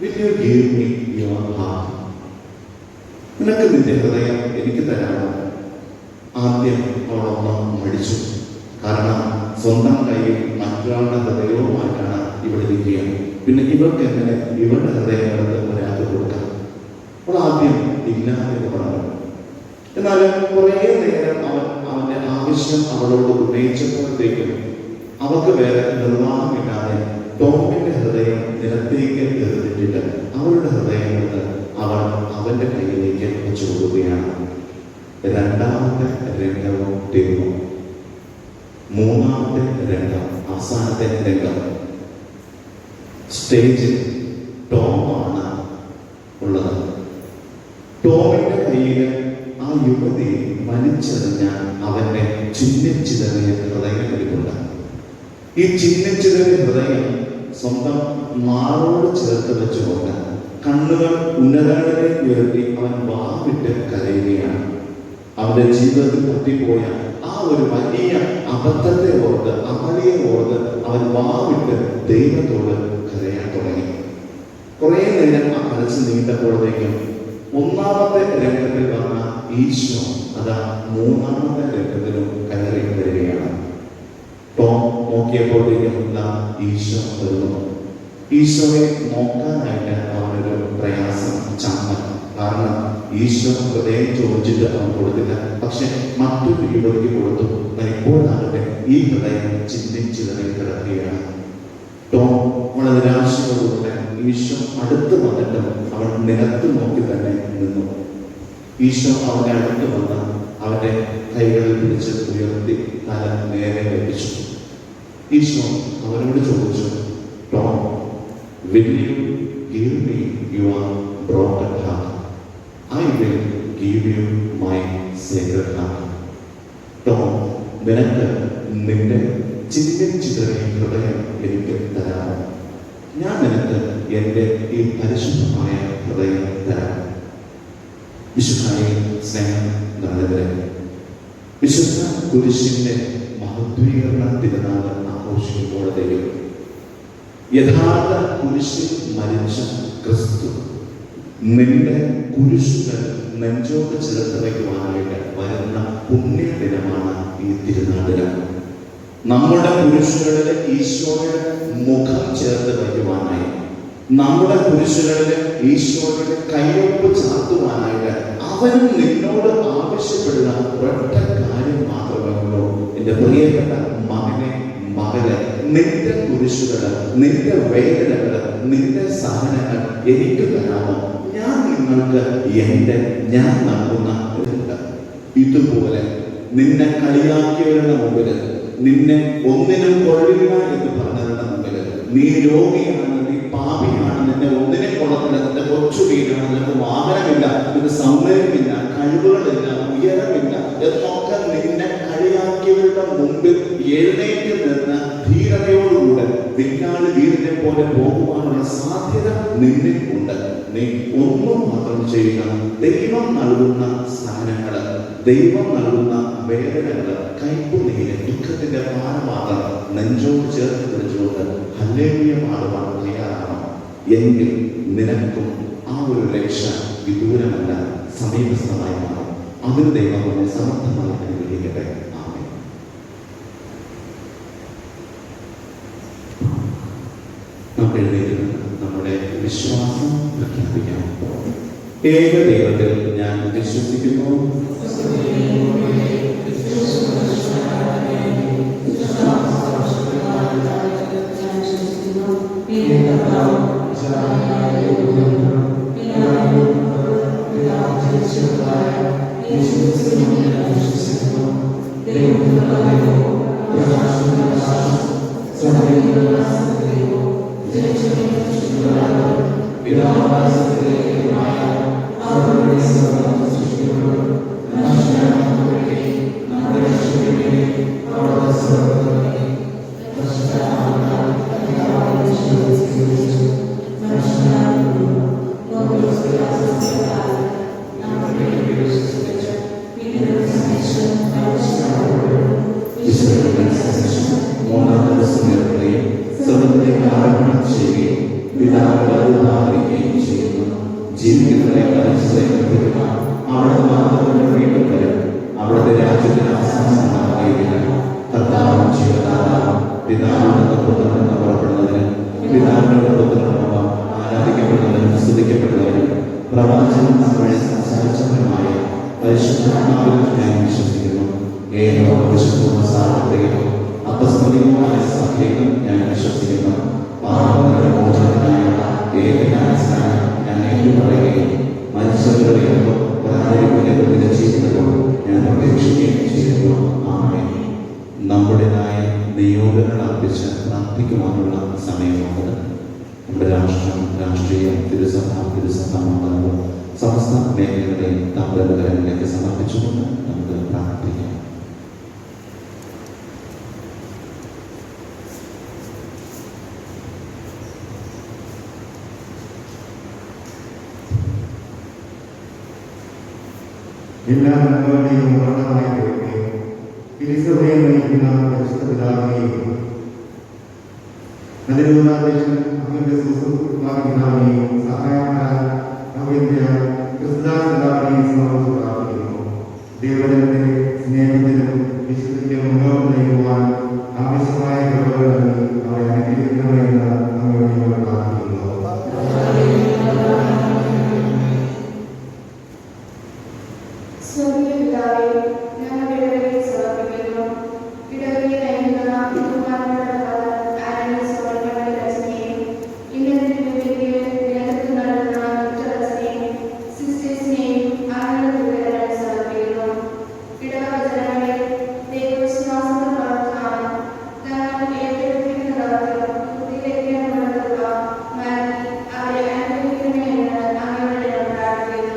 will you give me your heart? നിനക്ക് നിന്റെ ഹൃദയം എനിക്ക് തരാമോ? ആദ്യം അവളൊന്ന് മടിച്ചു. കാരണം സ്വന്തം കയ്യിൽ മറ്റൊരാളുടെ ഹൃദയവുമായിട്ടാണ് ഇവിടെ ഇരിക്കുകയാണ്. പിന്നെ ഇവർക്ക് എങ്ങനെ ഇവരുടെ ഹൃദയം എടുത്ത് ഒരാൾക്ക് കൊടുക്കാം? അവൾ ആദ്യം ഇല്ലാതെ പറഞ്ഞു. എന്നാൽ കുറേ നേരം അവന്റെ ആവശ്യം അവളോട് ഉന്നയിച്ചപ്പോഴത്തേക്കും അവർക്ക് വേറെ നിർവാഹമില്ലാതെ ടോമിന്റെ ഹൃദയം നിലത്തേക്ക് എറിഞ്ഞിട്ട് അവരുടെ ഹൃദയം കൊണ്ട് അവൾ അവന്റെ കയ്യിലേക്ക് വെച്ചു കൊടുക്കുകയാണ്. രണ്ടാമത്തെ രംഗവും തീർന്നു. മൂന്നാമത്തെ രംഗം, അവസാനത്തെ രംഗം. സ്റ്റേജിൽ ടോമാണ് ഉള്ളത്. കയ്യിൽ ആ യുവതി വലിച്ചെറിഞ്ഞ അവന്റെ ചിഹ്നിച്ചിതറിയ ഹൃദയമിരിപ്പുണ്ട്. ഈ ചിഹ്നിച്ചിതറിയ ഹൃദയം സ്വന്തം മാറോട് ചേർത്ത് വെച്ചുകൊണ്ട് കണ്ണുകൾ ഉന്നതങ്ങളിലേക്ക് ഉയർത്തി അവൻ വാവിട്ട് കരയുകയാണ്. അവന്റെ ജീവിതത്തിൽ പറ്റിപ്പോയ ആ ഒരു വലിയ അബദ്ധത്തെ ഓർത്ത്, അമളിയെ ഓർത്ത് അവൻ വാവിട്ട് ദൈവത്തോട് കരയാൻ തുടങ്ങി. കുറെ നേരം ആ മനസ്സ് നീണ്ടപ്പോഴത്തേക്കും ഒന്നാമത്തെ രംഗത്തിൽ വന്ന ഈശോ അതാ മൂന്നാമത്തെ രംഗത്തിലും കയറി വരികയാണ്. ടോം നോക്കിയപ്പോഴത്തേക്കും ഈശോ വരുന്നു. ഈശോയെ നോക്കാനായിട്ട് അവനൊരു പ്രയാസം, ചമ്മൽ. കാരണം ഈശോ ഹൃദയം ചോദിച്ചിട്ട് അവൻ കൊടുത്തില്ല. പക്ഷെ മറ്റൊരു യുവതിക്ക് കൊടുത്തു. ഇപ്പോഴാകട്ടെ ഈ ഹൃദയം ചിന്തിച്ചിതറി കിടക്കുകയാണ്. ടോം വളരെ നിരാശയോടുകൂടെ ഈശോ അടുത്ത് വന്നിട്ടും അവൻ നിലത്ത് നോക്കി തന്നെ നിന്നു. ഈശോ അവന്റെ അടുത്ത് വന്ന് അവന്റെ കൈകളിൽ പിടിച്ച് ഉയർത്തി തല നേരെ വെപ്പിച്ചു. ഈശോ അവനോട് ചോദിച്ചു, Tom, will you give me your broken heart? I will give you my sacred heart. Tom, നിനക്ക് നിന്റെ ചിന്തിച്ചിതറിയ ഹൃദയം എനിക്ക് തരാമോ? ഞാൻ നിനക്ക് എൻ്റെ ഈ പരിശുദ്ധമായ ഹൃദയം തരാം. വിശുദ്ധായ സ്നേഹം നിറഞ്ഞവരെ, വിശുദ്ധ കുരിശിന്റെ മഹത്വീകരണ തിരുനാൾ ആഘോഷിക്കുമ്പോഴത്തേക്കും യഥാർത്ഥ കുരിശിൽ മരിച്ച ക്രിസ്തു നിന്റെ കുരിശുകൾ നെഞ്ചോട് ചേർത്ത് വയ്ക്കുവാനായിട്ട് വരുന്ന പുണ്യദിനമാണ് ഈ തിരുനാളിനം. നമ്മുടെ കുരിശുകളിൽ ഈശോയുടെ മുഖം ചേർത്ത് വയ്ക്കുവാനായി, നമ്മുടെ കുരിശുകളിൽ ഈശോയുടെ കയ്യൊപ്പ് ചാർത്തുവാനായിട്ട് അവനും നിന്നോട് ആവശ്യപ്പെടുന്ന ഒരൊറ്റ കാര്യം മാത്രമേ ഉള്ളൂ. എൻ്റെ പ്രിയപ്പെട്ട മകനെ, മകളെ, നിന്റെ കുരിശുകള്, നിന്റെ വേദനകള്, നിന്റെ സഹനങ്ങൾ എനിക്ക് തരാമോ? ഞാൻ നിങ്ങൾക്ക് ഞാൻ നൽകുന്ന ഇതുപോലെ നിന്നെ കളിയാക്കിയവരുടെ മുമ്പില്, നിന്നെ ഒന്നിനും കൊള്ളില്ല എന്ന് പറഞ്ഞവരുടെ മുമ്പില്, നീ രോഗിയാണ്, നീ പാപിയാണ്, നിന്നെ ഒന്നിനും കൊള്ളത്തില്ല, നിന്റെ കൊച്ചു വീടാണ്, നിനക്ക് വാഹനമില്ല, നിനക്ക് സൗന്ദര്യമില്ല, കഴിവുകളില്ല, ഉയരമില്ല എന്നൊക്കെ നിന്നെ കളിയാക്കിയവരുടെ മുമ്പിൽ എഴുന്നേറ്റ് നിന്ന് ധീരതയോടുകൂടെ വില്ലാളി വീരനെ പോലെ പോകുവാനുള്ള സാധ്യത നിന്നിൽ ഉണ്ട്. നീ ഒന്നും മാത്രം ചെയ്യുക. ദൈവം നൽകുന്ന സഹനങ്ങള്, ദൈവം നൽകുന്ന വേദനകള്, കൈപ്പുനീര്, ദുഃഖത്തിന്റെ ഭാരമാകാൻ നെഞ്ചോട് ചേർത്ത് പിടിച്ചുകൊണ്ട് ഹല്ലേലൂയ പാടുവാൻ തയ്യാറാണ് എങ്കിൽ നിനക്കും ആ ഒരു രക്ഷ വിദൂരമല്ല, സമീപസ്ഥമായി മാറും. അതിന് ദൈവം നമ്മെ സമർത്ഥമായി അനുഗ്രഹിക്കട്ടെ. ആമേൻ. നാം എഴുന്നേറ്റ് നമ്മുടെ വിശ്വാസം പ്രഖ്യാപിക്കാം. ഏക ദൈവത്തിൽ ഞാൻ വിശ്വസിക്കുന്നു. ജീവിക്കുന്നതിനെ അവിടെ മാത്രം വീണ്ടും വരും. അവിടുത്തെ രാജ്യത്തിന് അവസാനമായിരിക്കില്ല. കർത്താവും ജീവദാതാവും പിതാവിനെന്ന പുത്രനെന്ന് പുറപ്പെടുന്നതിന് പിതാവിനുള്ള പുത്രനാവാം ആരാധിക്കപ്പെടുന്നതിനും സ്തുതിക്കപ്പെടുന്നതിനും പ്രവാചകൻ വഴി സംസാരിച്ചവനുമായ പരിശുദ്ധാത്മാവിൽ ഞാൻ വിശ്വസിക്കുന്നു. ഏതോ വിശുദ്ധവും സാർവത്രികവും അപസ്മരണീയവുമായ സഭയിലും ഞാൻ വിശ്വസിക്കുന്നു. പാപങ്ങളുടെ മോചനത്തിനായുള്ള ഏകജ്ഞാനസ്നാനം ഞാൻ ഏറ്റുപറയുകയും മനുഷ്യരുടെ ജീവിതവും ഞാൻ അപേക്ഷിക്കുകയും ചെയ്യുന്നു. ആമേൻ. നമ്മുടേതായ നിയോഗങ്ങൾ അർപ്പിച്ച് പ്രാർത്ഥിക്കുവാനുള്ള സമയമാണത്. നമ്മുടെ രാഷ്ട്രം, രാഷ്ട്രീയം, തിരുസഭ മാതാവ്, സമസ്ത മേഖലകളെയും താമ്പരകരങ്ങളിലേക്ക് സമർപ്പിച്ചുകൊണ്ട് നമുക്ക് പ്രാർത്ഥിക്കാം. എല്ലാ നന്മകളുടെയും ഉറവിടമായ ദൈവമേ, തിരുസഭയെ നയിക്കുന്ന പരിശുദ്ധ പിതാവിനെയും അതിരൂപാധ്യക്ഷൻ അങ്ങയുടെ സുഹൃത്തുക്കളാണെയും സഹായക്കാരായ അവന്റെ ക്രിസ്തുദാസ് പിതാവിനെയും സമർപ്പിച്ച് പ്രാർത്ഥിക്കുന്നു. ദൈവജനത്തെ സ്നേഹത്തിലും വിശുദ്ധിക്കും മുന്നോട്ട് നയിക്കുവാൻ ആവശ്യമായ കൃപകൾ നൽകി അവരെ അനുഗ്രഹിക്കണമെന്ന് അങ്ങയോട് ഞങ്ങൾ പ്രാർത്ഥിക്കുന്നു. സ്വർഗീയ പിതാവേ, ഞങ്ങളുടെ ഇടവകയെ സമർപ്പിക്കുന്നു. ഇടവകയെ നയിക്കുന്ന ബഹുമാനപ്പെട്ട ഫാദർ ആന്റണി സോളമന്റെ രചനയും ഇന്നത്തെ ഇടവകയ്ക്ക് നേതൃത്വം നൽകുന്ന ട്രസ്റ്റിനെയും സിസ്റ്റേഴ്സിനെയും ആനന്ദ സമർപ്പിക്കുന്നു. ഇടവക ജനങ്ങളെ ദൈവവിശ്വാസത്തിൽ വളർത്താനും തങ്ങൾ ഏറ്റെടുത്തിരിക്കുന്ന ദൗത്യം പൂർത്തീകരിക്കാൻ നടത്തുക നൽകി അവരെ അനുഗ്രഹിക്കണമെന്ന് അങ്ങയോട് ഞാൻ പ്രാർത്ഥിക്കുന്നു.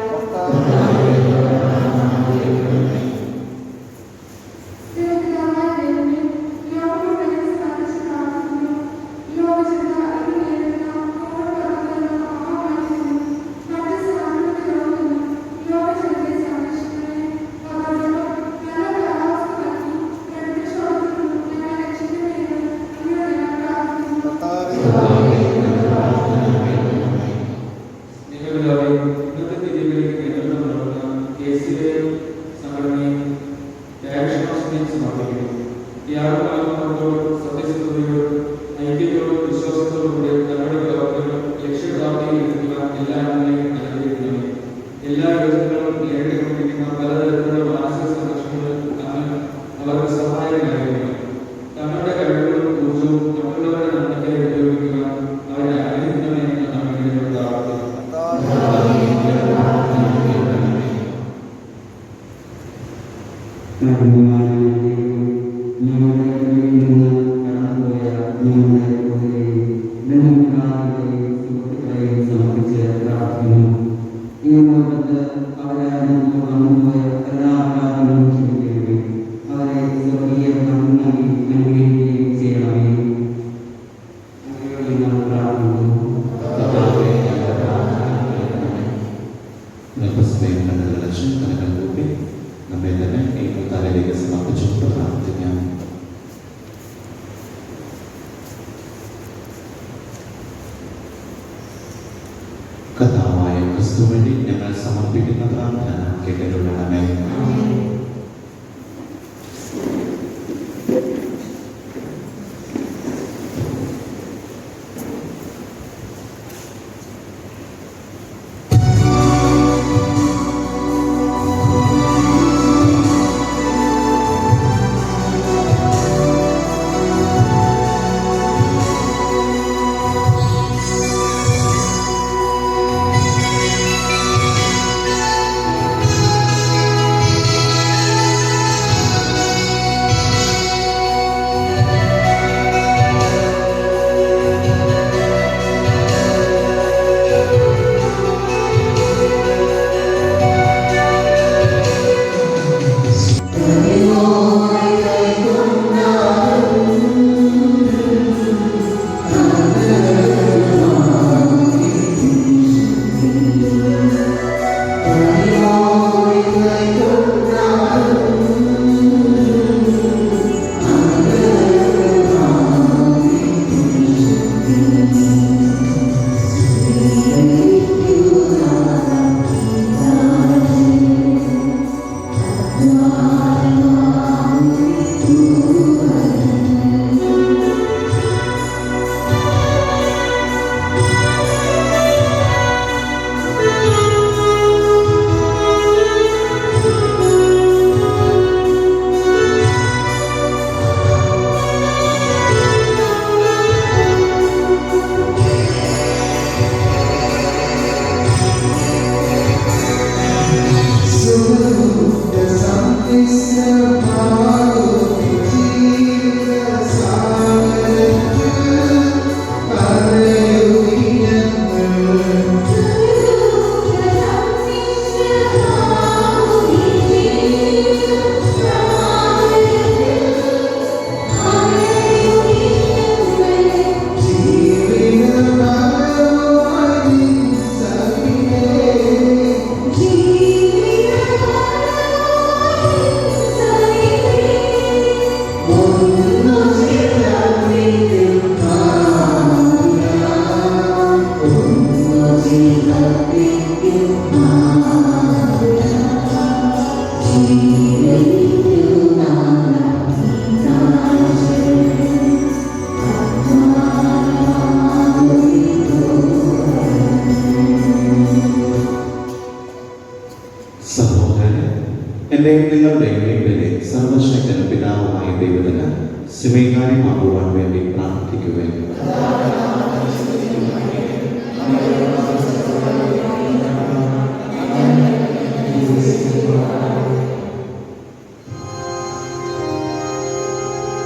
കർത്താവായ ക്രിസ്തുവിനെ ഞങ്ങൾ സമർപ്പിക്കുന്ന പ്രാർത്ഥന കേട്ടരുളണമേ.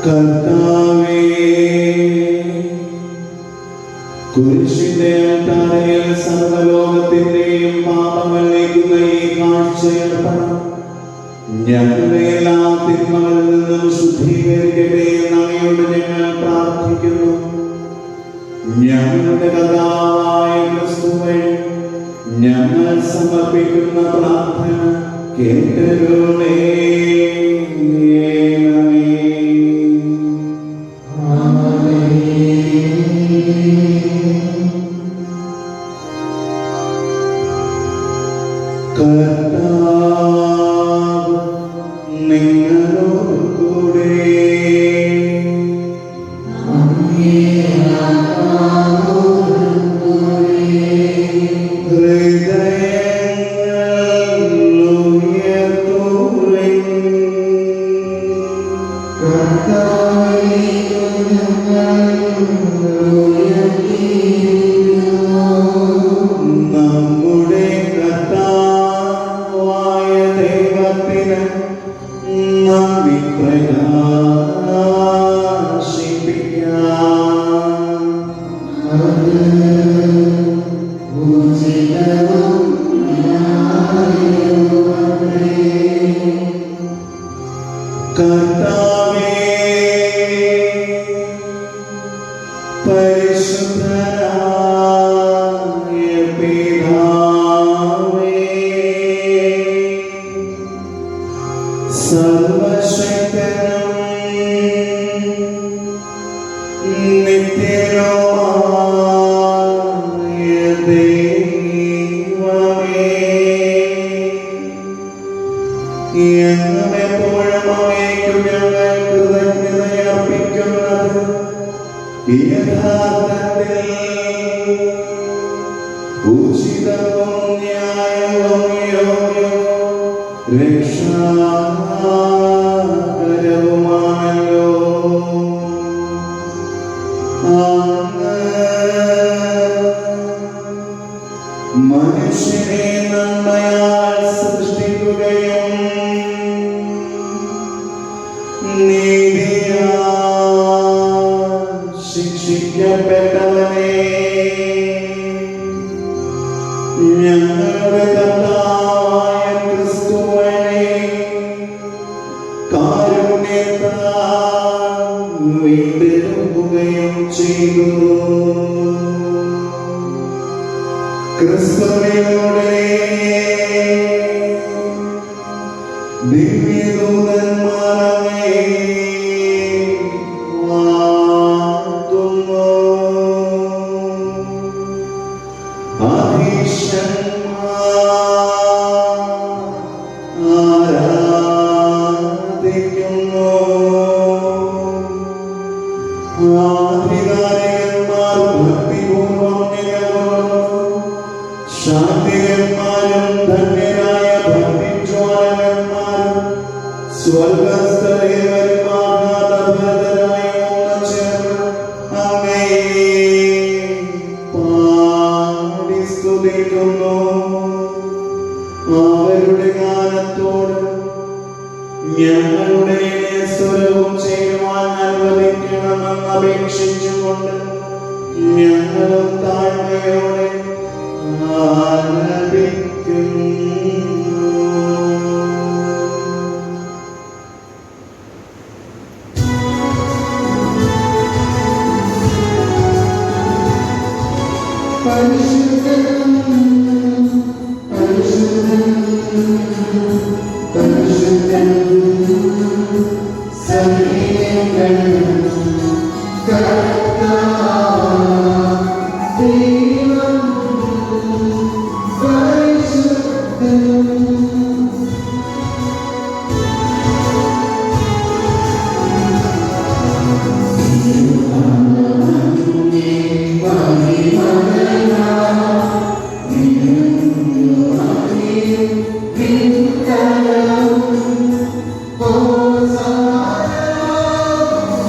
കർത്താവേ, കുരിശിന്റെ അൾത്താരയിൽ സർവ്വലോകത്തിന്റെയും പാപങ്ങൾ നീക്കുന്ന ഈ കാഴ്ചയർപ്പണം ഞങ്ങളുടെ എല്ലാ തിന്മകളിൽ നിന്നും ശുദ്ധീകരിക്കട്ടെ എന്ന് അങ്ങയോട് ഞങ്ങൾ പ്രാർത്ഥിക്കുന്നു. ഞങ്ങളുടെ കർത്താവായ ക്രിസ്തു വഴി ഞങ്ങൾ സമർപ്പിക്കുന്ന പ്രാർത്ഥന കേട്ടരുളേ. കർത്താവ് നിങ്ങളോട് കൂടെ. നമ്മുടെ കർത്താവായ ദൈവത്തിന് നന്ദി പ്രകാശിപ്പിക്കാം. കർത്താവേ, പരിശുദ്ധനായ പിതാവേ, സർവശക്തനും നിത്യനുമായ ദൈവമേ, എങ്ങുമെപ്പോഴും അങ്ങേക്കു ഞങ്ങൾ കൃതജ്ഞതയർപ്പിക്കുന്നത് യഥാർത്ഥത്തിൽ ഉചിതവും ന്യായവും യോഗ്യവും രക്ഷാകരവുമാണല്ലോ. അങ്ങ് മനുഷ്യനെ നന്മയാൽ സൃഷ്ടിക്കുകയും നീതിയാൽ ശിക്ഷിക്കപ്പെട്ടവനെ ഞങ്ങളുടെ കർത്താവായ ക്രിസ്തു വഴി കാരുണ്യത്താൽ വീണ്ടെടുക്കുകയും ചെയ്തു. ക്രിസ്തുവിലൂടെ ദിവ്യദൂതന്മാരെ വാഴ്ത്തുന്നു. ആരാധിക്കുന്നു. ആധികാരികന്മാർ ഭക്തിപൂർവം നിലകൊള്ളുന്നു. ശാന്തികന്മാരും ധന്യരായ ഭക്തിജ്വാലകന്മാരും സ്വർഗസ്ഥലേവരും ആഘാതഭരിതരായി ഒന്ന് ചേർന്ന് അങ്ങയെ പാടി സ്തുതിക്കുന്നു. അവരുടെ ഗാനത്തോട് ഞങ്ങളുടെ സ്വരവും ചെയ്യുവാൻ അനുവദിക്കണമെന്ന് അപേക്ഷിച്ചുകൊണ്ട് ഞങ്ങളും താഴ്മയോടെ ആലപിക്കുന്നു.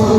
Oh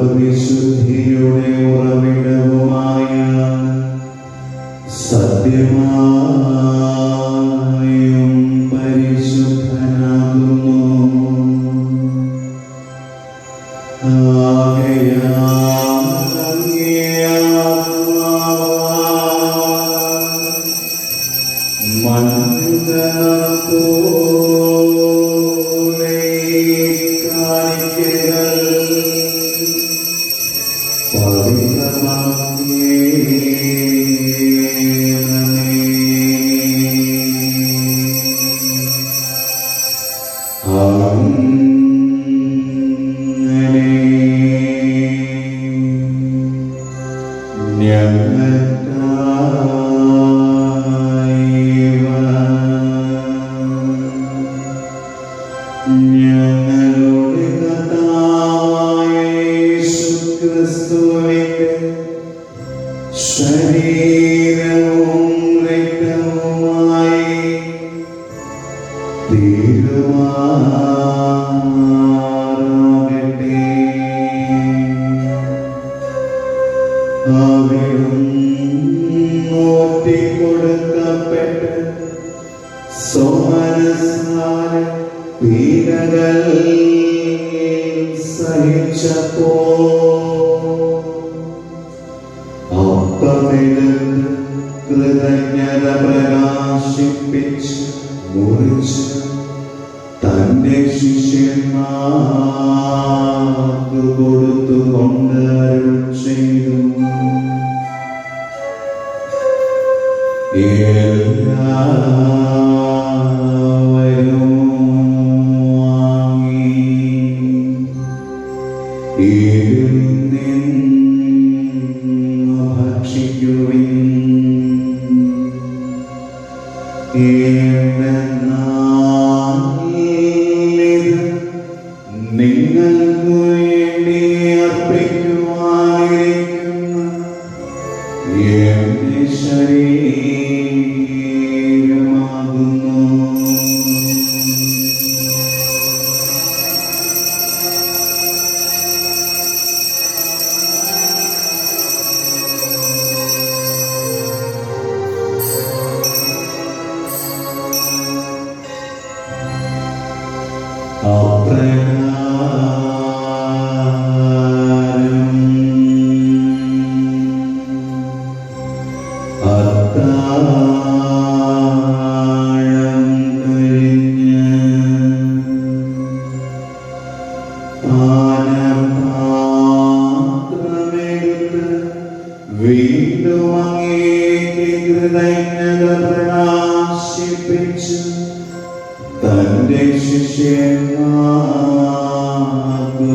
സർവവിശുദ്ധിയുടെ ഉറവിടവുമായ സത്യമായും പരിശുദ്ധനാകുന്നു. ഞങ്ങളുടെ കർത്താവായ യേശുക്രിസ്തുവിന്റെ ശരീരവും രക്തവുമായി തീരുമാറാകട്ടെ. അവിടുന്ന് ഒറ്റിക്കൊടുക്കപ്പെട്ട് സോമനസ്സാലെ പീഡകൾ സഹിച്ചപ്പോൾ അപ്പമെടുത്ത് കൃതജ്ഞത പ്രകാശിപ്പിച്ച് മുറിച്ച് തന്റെ ശിഷ്യന്മാർക്ക് കൊടുത്തുകൊണ്ട് അരുൾ ചെയ്തു. എല്ലാവരും ഇതിൽ നിന്ന് ഭക്ഷിക്കുവിൻ. എന്തെന്നാൽ ഇത് നിങ്ങൾക്ക് വേണ്ടി അർപ്പിക്കുവാനിരിക്കുന്ന എന്റെ ശരീരമാകുന്നു. അപ്രകാരം അത്താഴം കഴിഞ്ഞ് പാനപാത്രമെടുത്ത് വീണ്ടും അങ്ങേക്ക് കൃതജ്ഞത പ്രകാശിപ്പിച്ച് തന്റെ ശിഷ്യന്മാർക്ക്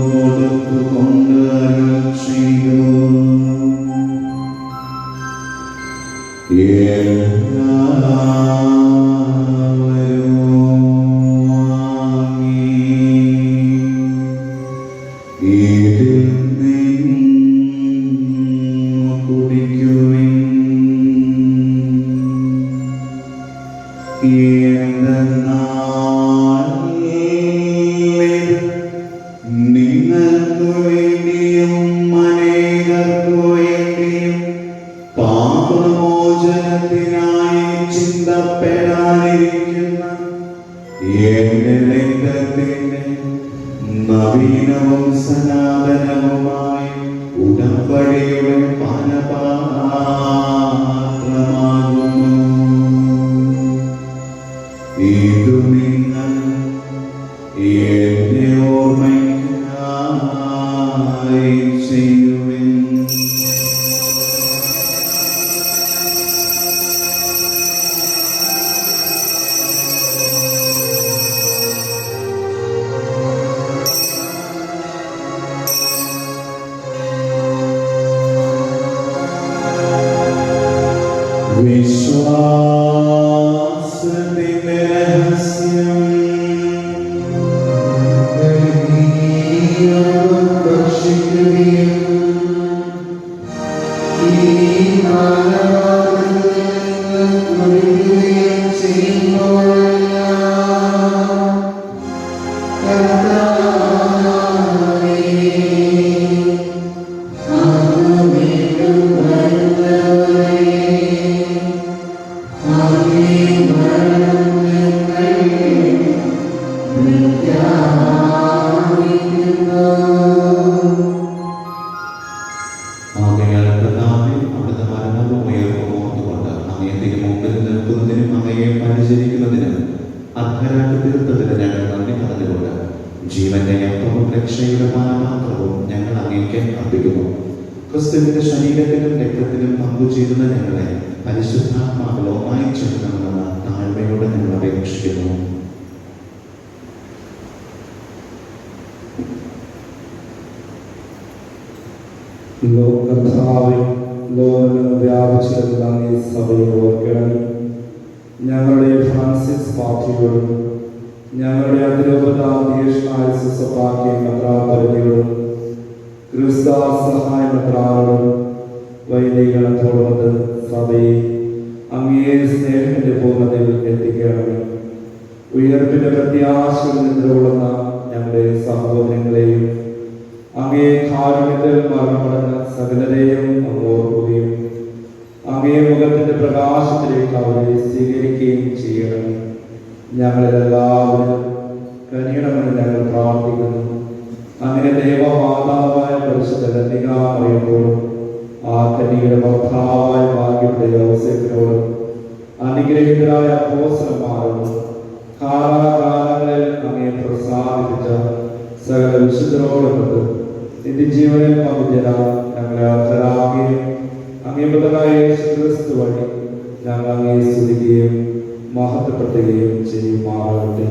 കൊടുത്തുകൊണ്ട് അരുൾ ചെയ്തു. എല്ലാവരും വാങ്ങി ഇതിൽ നിന്ന് കുടിക്കുവിൻ. എന്തെന്നാൽ ഇത് നിങ്ങൾക്ക് വേണ്ടിയും അനേകർക്കു വേണ്ടിയും പാപമോചനത്തിനായി ചിന്തപ്പെടാനിരിക്കുന്ന എന്റെ രക്തത്തിന്റെ നവീനവും സനാതനവുമായ ഉടമ്പടിയുടെ പാനപാത്രമാകുന്നു. ഇതു നിങ്ങൾ എന്റെ ഓർമ്മയ്ക്കായി ചെയ്യുവിൻ. വിശ്വാസത്തിന്റെ രഹസ്യം. ഭക്ഷിക്കുകയും ഈ പങ്കുചേരുന്ന ഞങ്ങളെ പരിശുദ്ധാത്മാവിൽ ഒന്നായി ചേർക്കണമെന്ന് താഴ്മയോടെ ഞങ്ങൾ അപേക്ഷിക്കുന്നു. കർത്താവേ, ലോകം വ്യാപിച്ചിരുന്ന ഈ സഭയെ ഓർക്കണം. ഞങ്ങളുടെ ഫ്രാൻസിസ് പാർട്ടിയോടും ഞങ്ങളുടെ അതിരൂപതാധ്യക്ഷനായ സുസഭാഗ്യ മെത്രാപൊലീത്തയോടും ക്രിസ്തുദാസ സഹായ മെത്രാനോടും വൈദികഗണത്തോടുമൊത്ത് സഭയെ അങ്ങേ സ്നേഹത്തിന്റെ പൂർണ്ണതയിൽ എത്തിക്കണമേ. ഉയർപ്പിന്റെ പ്രത്യാശയിൽ നിന്നുകൊള്ളുന്ന ഞങ്ങളുടെ സഹോദരങ്ങളെയും അങ്ങേ കാരുണ്യത്തിൽ മരണമടഞ്ഞ സകലരെയും അങ്ങ് ഓർക്കുകയും അങ്ങേ മുഖത്തിന്റെ പ്രകാശത്തിലേക്ക് അവരെ സ്വീകരിക്കുകയും ചെയ്യണമേ. ഞങ്ങളെല്ലാവരും കനിയണമെന്ന് ഞങ്ങൾ പ്രാർത്ഥിക്കുന്നു. അങ്ങനെ ദേവമാതാവായ പരിശുദ്ധ കന്യകാമറിയത്തോടും ആ കന്യകയുടെ ഭർത്താവായ ഭാഗ്യയുടെ യോസേഫിനോടും അനുഗ്രഹീതരായ അപ്പോസ്തലന്മാരോടും കാലാകാലങ്ങളിൽ അങ്ങേ പ്രസാദിപ്പിച്ച സകല വിശുദ്ധരോടൊപ്പം നിത്യജീവനിൽ പങ്കുചേരാൻ ഞങ്ങളെ അർഹരാകുകയും അങ്ങേ പുത്രനായ യേശുക്രിസ്തു വഴി ഞങ്ങൾ അങ്ങേ സ്തുതിക്കുകയും മഹത്വപ്പെടുത്തുകയും ചെയ്യുമാറാകട്ടെ.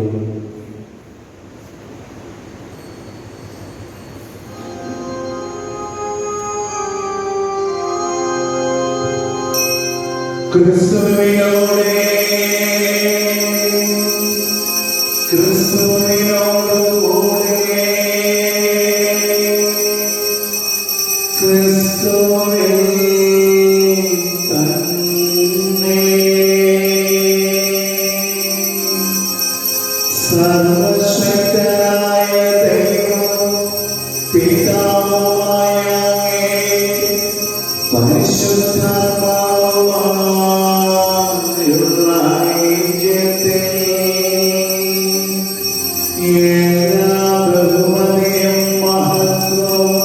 ക്രിസ്തുവിനോടെ ക്രിസ്തുവിനോടുകൂടെ ക്രിസ്തുവിൽ തന്നെ സർവശക്തനായ ദൈവം പിതാവായ പരിശുദ്ധാത്മാവുമായുള്ള ഐക്യത്തിൽ എല്ലാ ബഹുമതിയും മഹത്വവും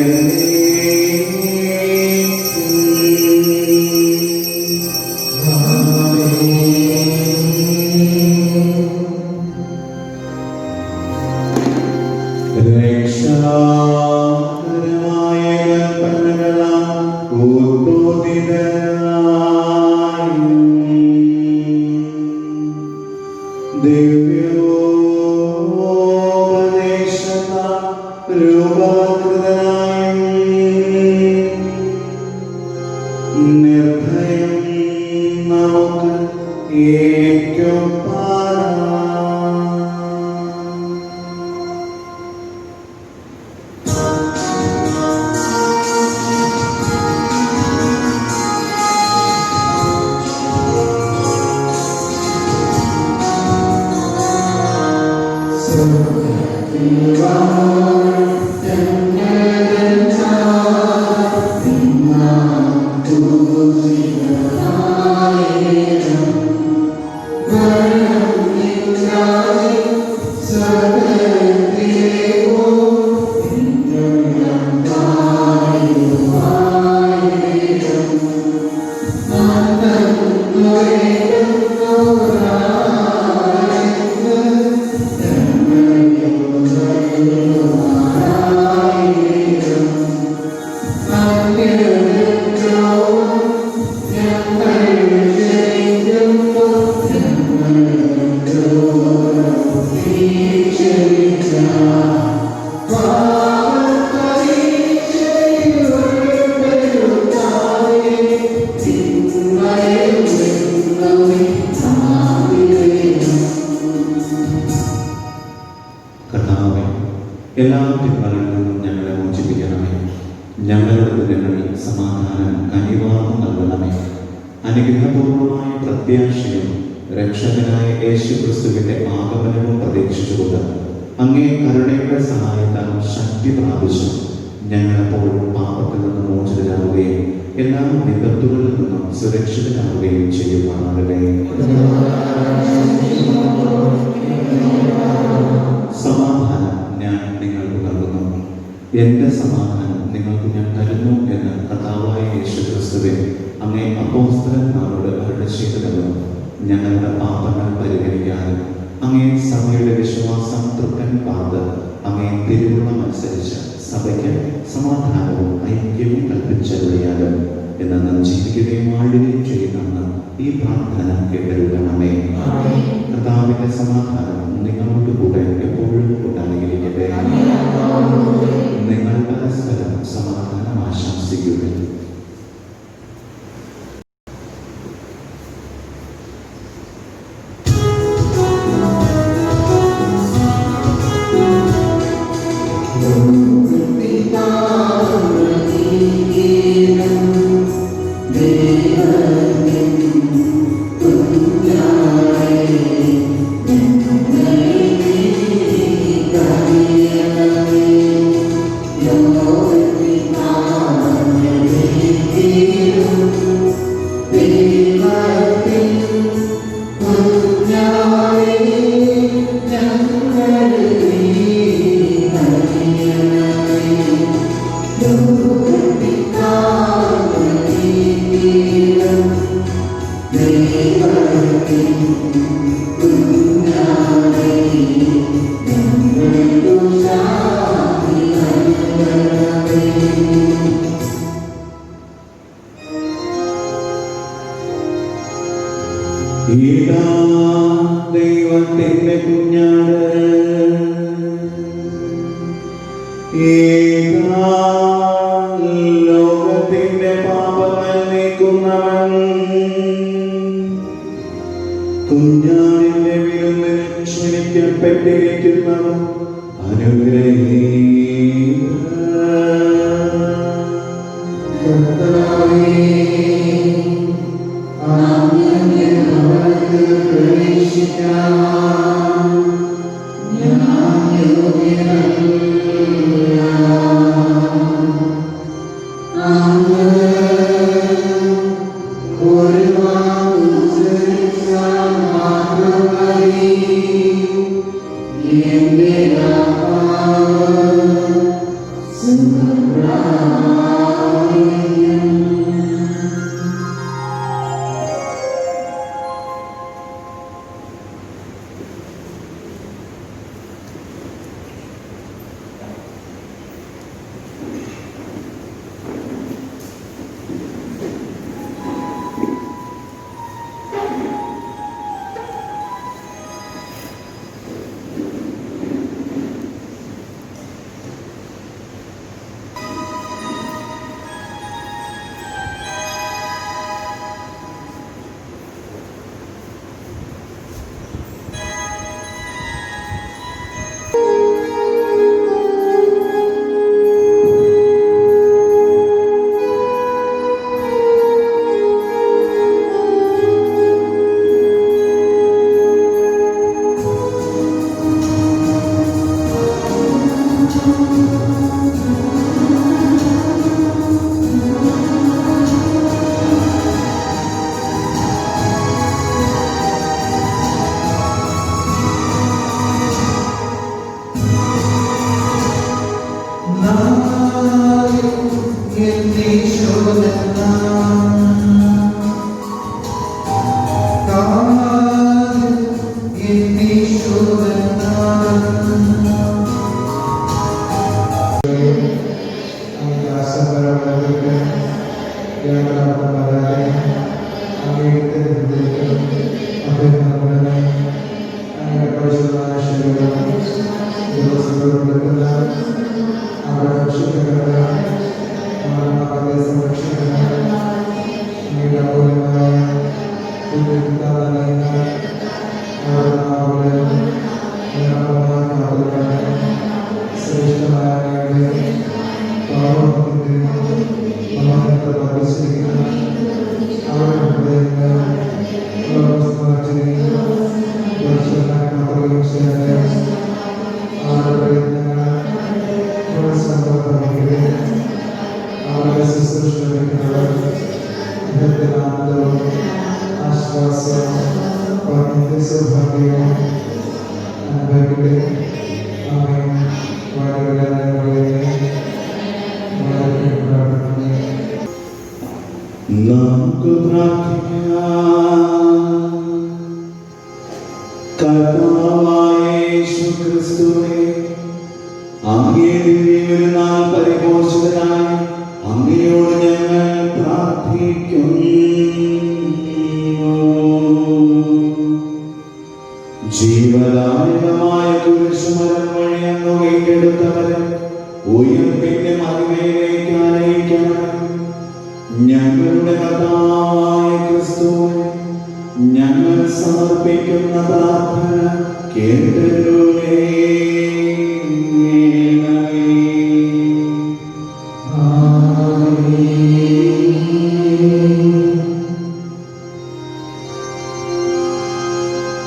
എന്നും രക്ഷാകരമായ കൽപ്പനകളാൽ ഉദ്ബോധിതനായും ദിവ്യോപദേശത്താൽ രൂപാകൃതനായും നിർഭയം നമുക്ക് ഏറ്റുപാടാം. കർത്താവേ, എല്ലാ തിന്മകളിൽ നിന്നും ഞങ്ങളെ മോചിപ്പിക്കണമേ. ഞങ്ങളുടെ ദിനങ്ങളിൽ സമാധാനം കനിവാർന്നു നൽകണമേ. അനുഗ്രഹപൂർവമായ പ്രത്യാശയും രക്ഷകനായ യേശുക്രിസ്തുവിന്റെ ആഗമനവും പ്രതീക്ഷിച്ചുകൊണ്ട് അങ്ങേ കരുണയുടെ സഹായത്താൽ ശക്തി പ്രാപിച്ചു ഞങ്ങളെപ്പോഴും പാപത്തിൽ നിന്ന് മോചിതരാകുകയും എല്ലാ വിപത്തുകളിൽ നിന്നും സുരക്ഷിതരാകുകയും ചെയ്യുവാനാകട്ടെ. സമാധാനം ഞാൻ നിങ്ങൾക്ക് നൽകുന്നു, എന്റെ സമാധാനം നിങ്ങൾക്ക് ഞാൻ തരുന്നു എന്ന് കർത്താവായ യേശുക്രിസ്തുവേ അങ്ങേ അപ്പോസ്തലന്മാരോട് അരുളി ചെയ്തതെന്നും ഞങ്ങളുടെ പാപങ്ങൾ പരിഹരിക്കാനും അങ്ങേ സഭയുടെ വിശ്വാസം തൃക്കൻ പാർത്ത് അങ്ങേ തിരുവുള്ളമനുസരിച്ച് സഭയ്ക്ക് സമാധാനവും ഐക്യവും കൽപ്പിച്ചരുളി. ജീവിക്കുകയും വാഴുകയും ചെയ്യുന്ന ഈ പ്രാർത്ഥന കേട്ടരുളണമേ. കർത്താവിന്റെ സമാധാനം നിങ്ങളോട് കൂടെ എപ്പോഴും ഉണ്ടായിരിക്കട്ടെ. നിങ്ങൾ പരസ്പരം സമാധാനം ആശംസിക്കുക. ഇതാ ദൈവത്തിന്റെ കുഞ്ഞാട്, ഇതാ ലോകത്തിന്റെ പാപങ്ങൾ നീക്കുന്നവൻ. കുഞ്ഞാടിന്റെ വിരുന്നിന് ക്ഷണിക്കപ്പെട്ടിരിക്കുന്നവൻ നമുക്ക് കർത്താവായ യേശുക്രിസ്തുവേ, അങ്ങേ ദിവ്യനാമത്തിൽ പരിപോഷിതരായി അങ്ങയോട് ഞങ്ങൾ പ്രാർത്ഥിക്കുന്നു. ഞങ്ങളുടെ കർത്താവായ ക്രിസ്തുവേ, ഞങ്ങൾ സമർപ്പിക്കുന്ന പ്രാർത്ഥന കേട്ടരുളേണമേ.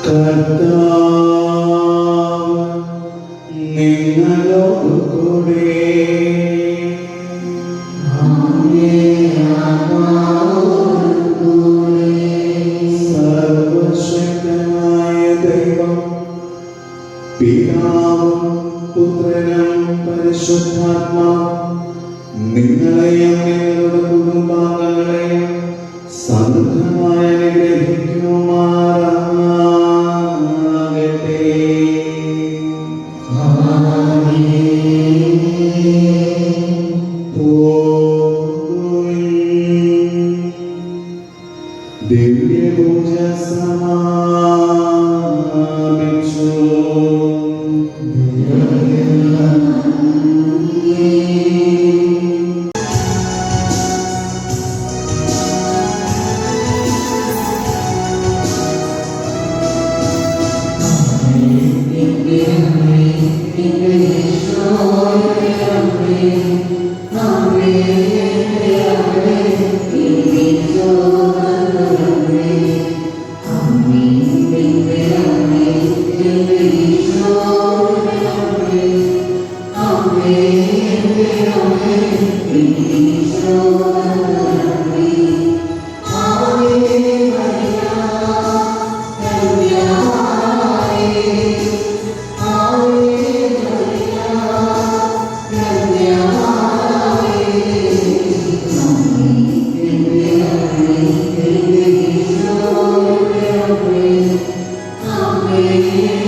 കർത്താവ് നിങ്ങളോടുകൂടെ. സർവശക്തനായ ദൈവം പിതാവും പുത്രനും പരിശുദ്ധാത്മാവും നിങ്ങളെയും നിങ്ങളുടെ കുടുംബാംഗങ്ങളെയും സമൃദ്ധമായി അനുഗ്രഹിക്കുമാറാകട്ടെ. ദിവ്യപൂജ സമാപിച്ചു. Amen.